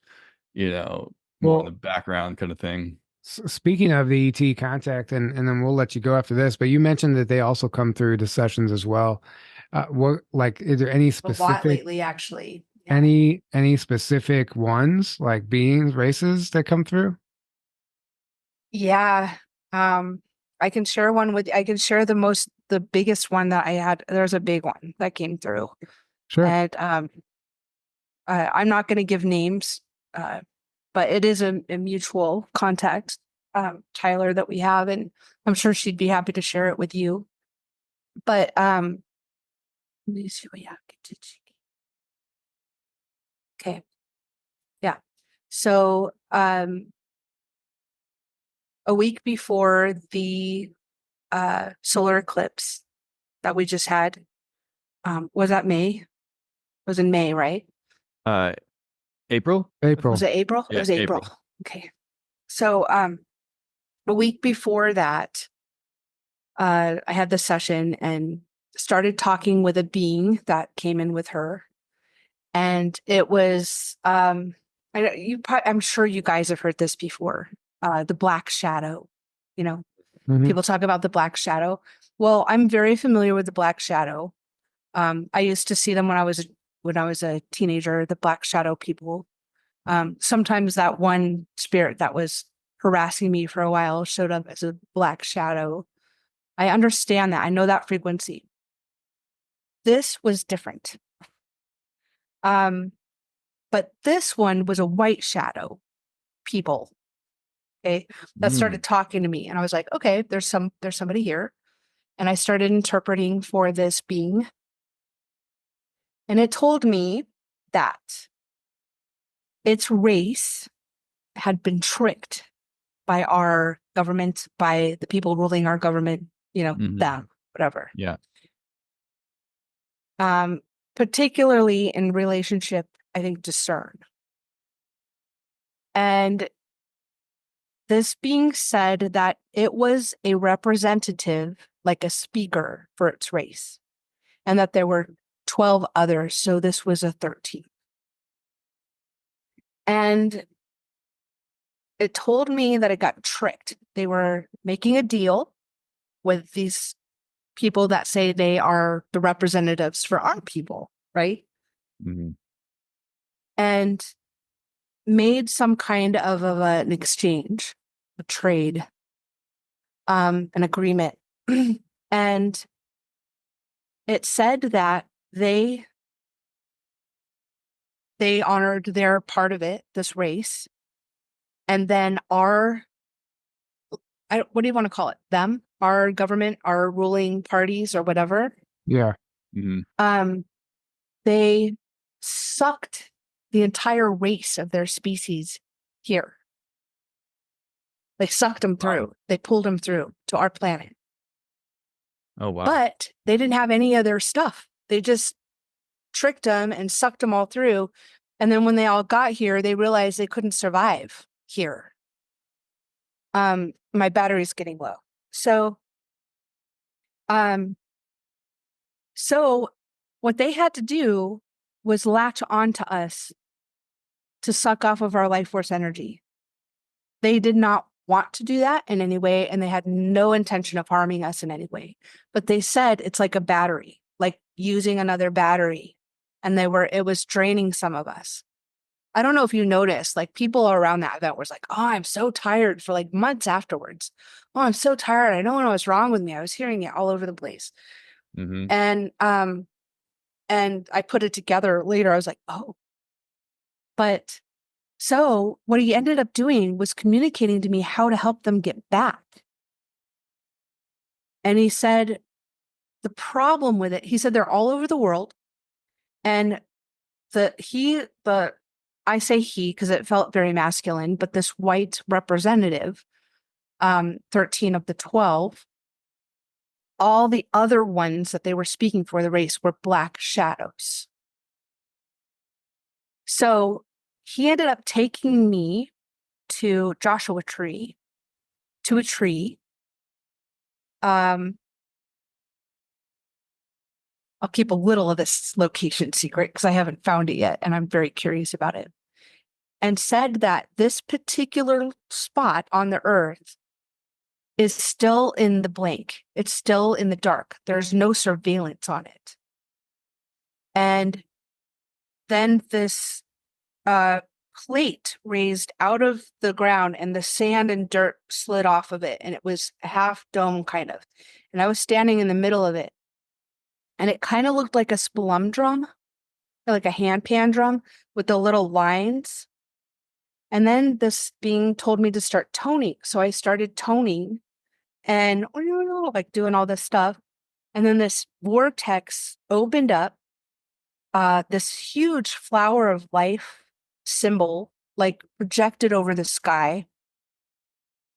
more in the background kind of thing. Speaking of the ET contact, and then we'll let you go after this, but you mentioned that they also come through the sessions as well. Is there any A lot specific, lately, actually. Yeah. any specific ones, like beings, races that come through? Yeah. I can share the biggest one that I had. There's a big one that came through. Sure. And I'm not going to give names, but it is a mutual contact, Tyler, that we have, and I'm sure she'd be happy to share it with you. But let me see what okay. Yeah. So a week before the solar eclipse that we just had, was that May? It was in May, right? April. Was it April? Yeah, It was April. Okay. So a week before that, I had the session and started talking with a being that came in with her. And it was I'm sure you guys have heard this before. The black shadow, Mhm. people talk about the black shadow. Well, I'm very familiar with the black shadow. I used to see them when I was a teenager, the black shadow people. Sometimes that one spirit that was harassing me for a while showed up as a black shadow. I understand that. I know that frequency. This was different. But this one was a white shadow people. Okay. That started talking to me. And I was like, okay, there's somebody here. And I started interpreting for this being. And it told me that its race had been tricked by our government, by the people ruling our government, them, whatever. Yeah. Particularly in relationship, I think, to CERN. And this being said, that it was a representative, like a speaker for its race, and that there were 12 others. So this was a 13. And it told me that it got tricked. They were making a deal with these people that say they are the representatives for our people, right? Mm-hmm. And made some kind of an exchange, a trade, an agreement. And it said that they honored their part of it, this race, and then what do you want to call it? Them, our government, our ruling parties, or whatever. Yeah. Mm-hmm. They sucked the entire race of their species here. They sucked them through. Wow. They pulled them through to our planet. Oh, wow. But they didn't have any of their stuff. They just tricked them and sucked them all through. And then when they all got here, they realized they couldn't survive here. My battery's getting low. So what they had to do was latch onto us to suck off of our life force energy. They did not want to do that in any way, and they had no intention of harming us in any way. But they said it's like a battery, like using another battery, and it was draining some of us. I don't know if you noticed, like people around that event was like, oh, I'm so tired for like months afterwards. Oh, I'm so tired. I don't know what's wrong with me. I was hearing it all over the place. Mm-hmm. And I put it together later. I was like, oh, but so what he ended up doing was communicating to me how to help them get back. And he said, the problem with it, he said they're all over the world. And I say he because it felt very masculine, but this white representative, 13 of the 12, all the other ones that they were speaking for the race were black shadows. So he ended up taking me to a tree. I'll keep a little of this location secret because I haven't found it yet, and I'm very curious about it. And said that this particular spot on the earth is still in the blank. It's still in the dark. There's no surveillance on it. And then this plate raised out of the ground, and the sand and dirt slid off of it, and it was a half dome kind of. And I was standing in the middle of it. And it kind of looked like a spalum drum, like a handpan drum with the little lines. And then this being told me to start toning. So I started toning and like doing all this stuff. And then this vortex opened up, this huge flower of life symbol, like projected over the sky.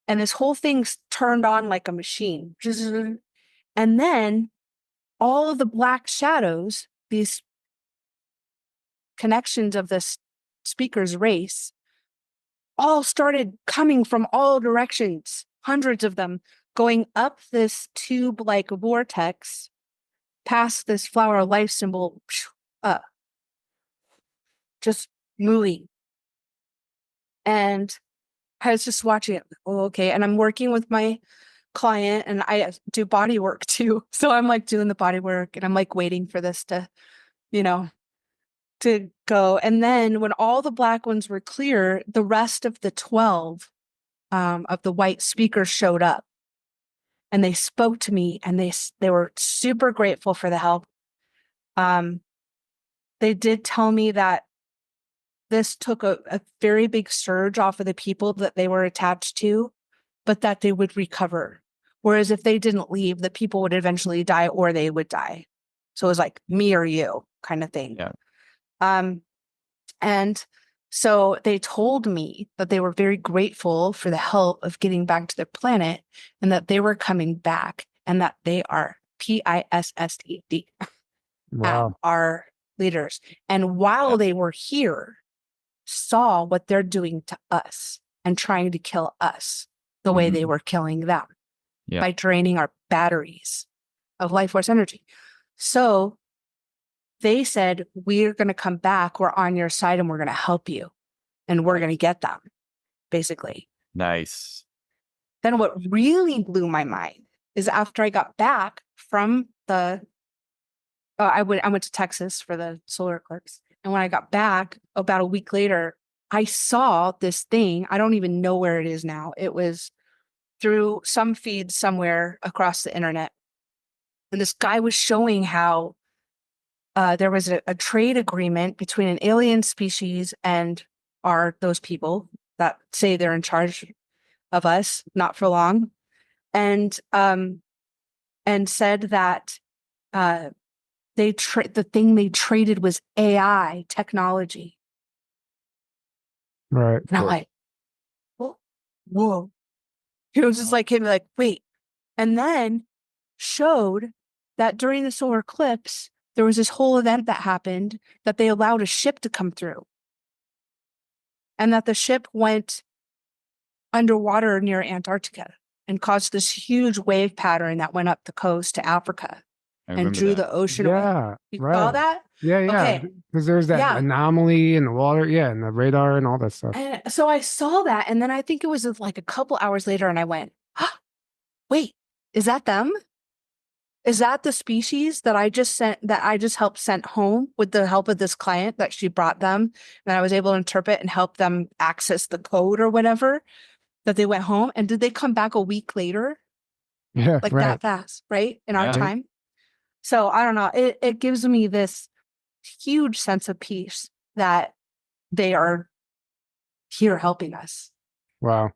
And this whole thing's turned on like a machine. And then all of the black shadows, these connections of this speaker's race, all started coming from all directions, hundreds of them, going up this tube-like vortex, past this flower of life symbol, just moving. And I was just watching it. Oh, okay. And I'm working with my client, and I do body work too. So I'm like doing the body work, and I'm like waiting for this to, to go. And then when all the black ones were clear, the rest of the 12 of the white speakers showed up, and they spoke to me, and they were super grateful for the help. They did tell me that this took a very big surge off of the people that they were attached to, but that they would recover. Whereas if they didn't leave, the people would eventually die or they would die. So it was like me or you kind of thing. Yeah. And so they told me that they were very grateful for the help of getting back to their planet and that they were coming back and that they are PISSED Wow. our leaders. And while they were here, saw what they're doing to us and trying to kill us the way they were killing them by draining our batteries of life force energy. So they said, we're going to come back. We're on your side and we're going to help you. And we're going to get them, basically. Nice. Then what really blew my mind is after I got back from the, I went to Texas for the solar eclipse. And when I got back about a week later, I saw this thing. I don't even know where it is now. It was through some feed somewhere across the internet. And this guy was showing how there was a trade agreement between an alien species and those people that say they're in charge of us, not for long, and said that the thing they traded was AI technology. Right. And I'm like, whoa. It was just like him, like, wait. And then showed that during the solar eclipse, there was this whole event that happened that they allowed a ship to come through. And that the ship went underwater near Antarctica and caused this huge wave pattern that went up the coast to Africa and drew the ocean away. Yeah. You Right. saw that? Yeah. Okay. Because there's that anomaly in the water. Yeah. And the radar and all that stuff. And so I saw that. And then I think it was like a couple hours later and I went, wait, is that them? Is that the species that I just helped sent home with the help of this client that she brought them and I was able to interpret and help them access the code or whatever, that they went home? And did they come back a week later? Yeah. Like right. that fast, right? In our Yeah. time. So I don't know. It gives me this huge sense of peace that they are here helping us. Wow.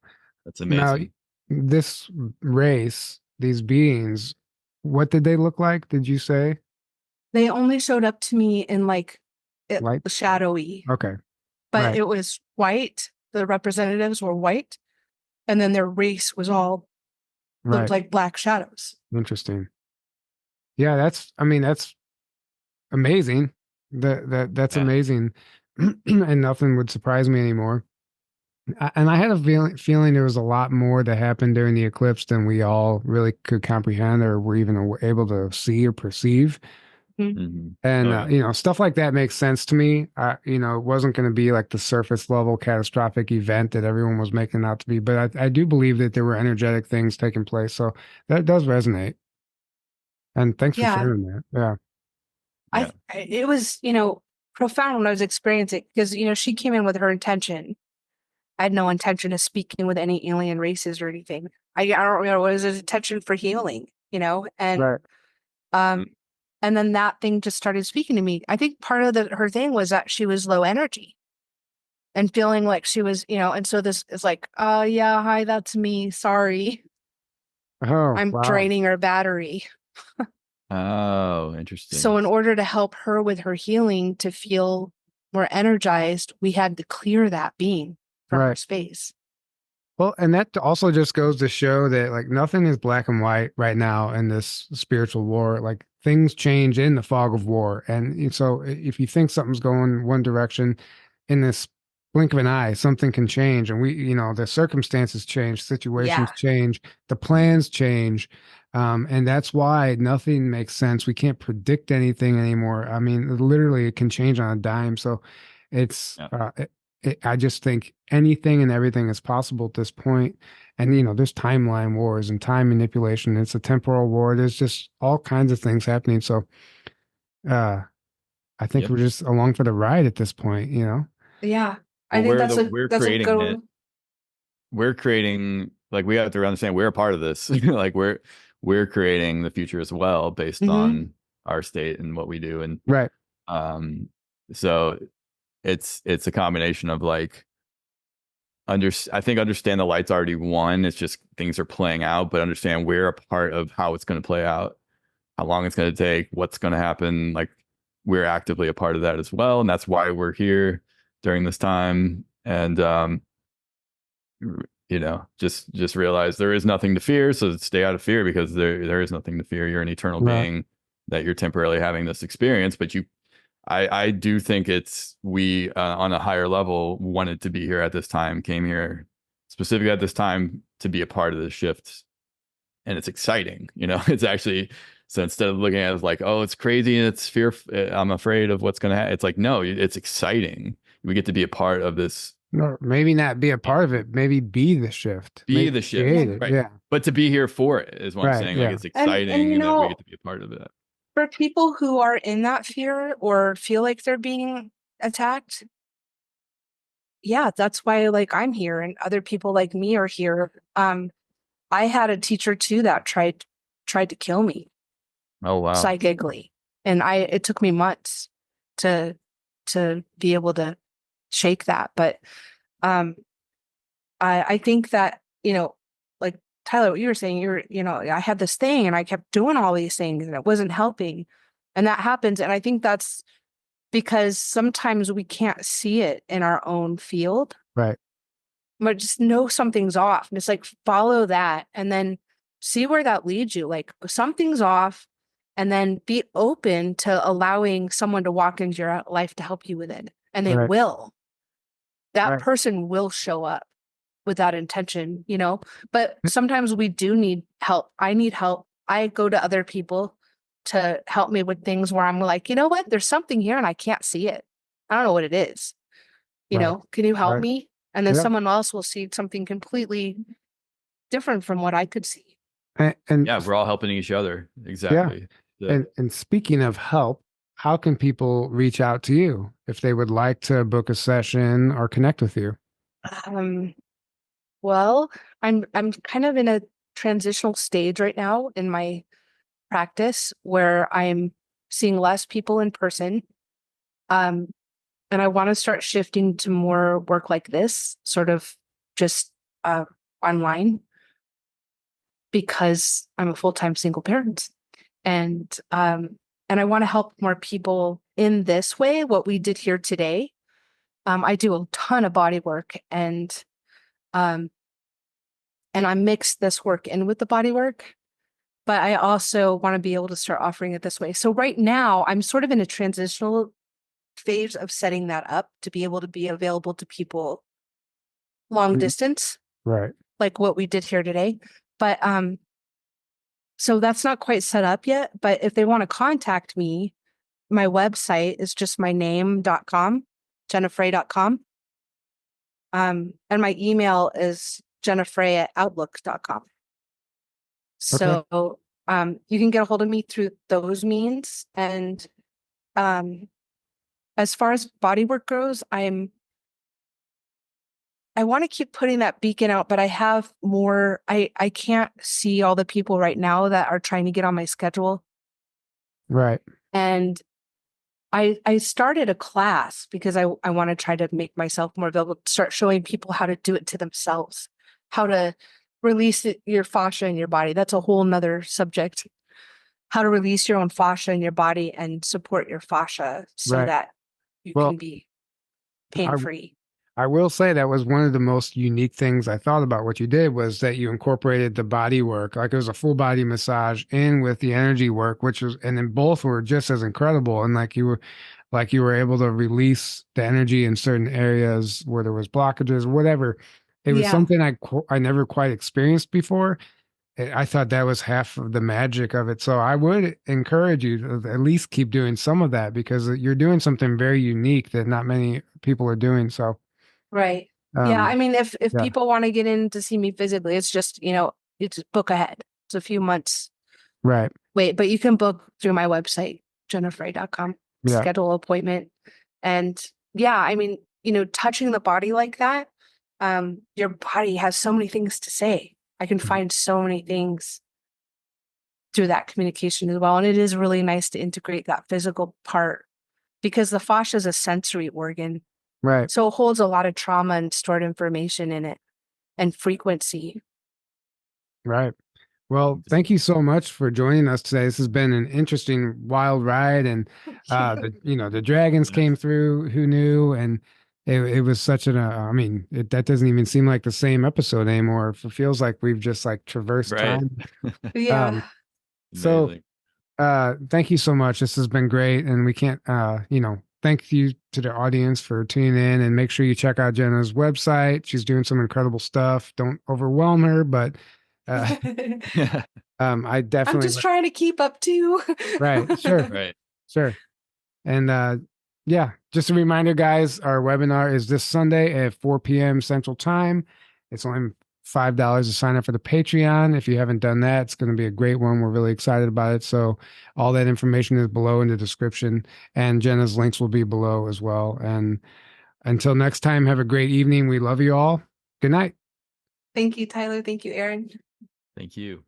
That's amazing. Now, this race, these beings, what did they look like? Did you say? They only showed up to me in like Light? shadowy, Okay. but Right. it was white. The representatives were white, and then their race was all looked Right. like black shadows. Interesting. Yeah, that's amazing. That's amazing. And nothing would surprise me anymore. And I had a feeling there was a lot more that happened during the eclipse than we all really could comprehend or were even able to see or perceive. Mhm. And, stuff like that makes sense to me. It wasn't going to be like the surface level catastrophic event that everyone was making out to be. But I do believe that there were energetic things taking place. So that does resonate. And thanks for sharing that. Yeah. It was, profound when I was experiencing it because, she came in with her intention. I had no intention of speaking with any alien races or anything. I don't know, it was an intention for healing, and Right. and then that thing just started speaking to me. I think part of her thing was that she was low energy and feeling like she was, and so this is like, yeah, hi, that's me. Sorry. Oh, I'm wow. draining her battery. Oh, interesting. So in order to help her with her healing to feel more energized, we had to clear that being from her space. Well, and that also just goes to show that like nothing is black and white right now in this spiritual war. Like things change in the fog of war. And so if you think something's going one direction in this blink of an eye, something can change. And the circumstances change, situations change, the plans change. And that's why nothing makes sense. We can't predict anything anymore. I mean, literally it can change on a dime. So it's, I just think anything and everything is possible at this point. And, there's timeline wars and time manipulation. It's a temporal war. There's just all kinds of things happening. So I think we're just along for the ride at this point, Yeah. I think we're creating it. We're creating, like, we have to understand we're a part of this. Like we're creating the future as well based on our state and what we do. And right. So it's a combination of like I think understand the light's already won. It's just things are playing out, but understand we're a part of how it's going to play out, how long it's going to take, what's going to happen. Like we're actively a part of that as well, and that's why we're here during this time. And just realize there is nothing to fear. So stay out of fear, because there is nothing to fear. You're an eternal being, that you're temporarily having this experience, but I do think it's we on a higher level wanted to be here at this time, came here specifically at this time to be a part of this shift, and it's exciting. It's actually, so instead of looking at it as like, oh, it's crazy and it's fear, I'm afraid of what's going to happen. It's like, no, it's exciting. We get to be a part of this. No, maybe not be a part of it. Maybe be the shift. Be the shift, create it, right? Yeah. But to be here for it is what I'm saying. Like it's exciting, and that we get to be a part of it. For people who are in that fear or feel like they're being attacked, yeah, that's why like I'm here and other people like me are here. I had a teacher too that tried to kill me. Oh wow. Psychically. And it took me months to be able to shake that. But I think that, like Tyler, what you were saying, I had this thing and I kept doing all these things and it wasn't helping. And that happens. And I think that's because sometimes we can't see it in our own field. Right. But just know something's off. And it's like, follow that and then see where that leads you. Like something's off, and then be open to allowing someone to walk into your life to help you with it. And they will. That person will show up with that intention, but sometimes we do need help. I need help. I go to other people to help me with things where I'm like, you know what? There's something here and I can't see it. I don't know what it is. Can you help me? And then someone else will see something completely different from what I could see. And yeah, we're all helping each other. Exactly. Yeah. And speaking of help, how can people reach out to you if they would like to book a session or connect with you? Well, I'm kind of in a transitional stage right now in my practice where I'm seeing less people in person. And I want to start shifting to more work like this, sort of just online, because I'm a full-time single parent. And I want to help more people in this way, what we did here today. I do a ton of body work, and I mix this work in with the body work, but I also want to be able to start offering it this way. So right now I'm sort of in a transitional phase of setting that up to be able to be available to people long distance, right? Like what we did here today. But so that's not quite set up yet, but if they want to contact me, my website is just my name.com, jenafrey.com. And my email is jenafrey@outlook.com. So you can get a hold of me through those means. And as far as bodywork goes, I want to keep putting that beacon out, but I have more. I can't see all the people right now that are trying to get on my schedule. Right. And I started a class because I want to try to make myself more available, start showing people how to do it to themselves, how to release your fascia in your body. That's a whole nother subject. How to release your own fascia in your body and support your fascia so that you can be pain-free. I will say that was one of the most unique things I thought about what you did, was that you incorporated the body work, like it was a full body massage in with the energy work, and then both were just as incredible. And like you were able to release the energy in certain areas where there was blockages, whatever. It was something I never quite experienced before. I thought that was half of the magic of it. So I would encourage you to at least keep doing some of that, because you're doing something very unique that not many people are doing. So. Right. Yeah. I mean, if people want to get in to see me physically, it's just, it's book ahead. It's a few months. Right. Wait, but you can book through my website, jenafrey.com, schedule appointment. And I mean, touching the body like that, your body has so many things to say. I can find so many things through that communication as well. And it is really nice to integrate that physical part, because the fascia is a sensory organ. Right. So it holds a lot of trauma and stored information in it and frequency. Right. Well, thank you so much for joining us today. This has been an interesting, wild ride, and the dragons came through. Who knew? And it was such an. I mean, that doesn't even seem like the same episode anymore. It feels like we've just like traversed Right. time. Yeah. So, Amazing. thank you so much. This has been great, and we can't. Thank you to the audience for tuning in, and make sure you check out Jenna's website. She's doing some incredible stuff. Don't overwhelm her, but. Yeah. I I'm definitely just trying to keep up too. right. Sure. Right. Sure. And yeah, just a reminder, guys, our webinar is this Sunday at 4 p.m. Central Time. It's only $5 to sign up for the Patreon. If you haven't done that, it's going to be a great one. We're really excited about it. So all that information is below in the description, and Jenna's links will be below as well. And until next time, have a great evening. We love you all. Good night. Thank you, Tyler. Thank you, Aaron. Thank you.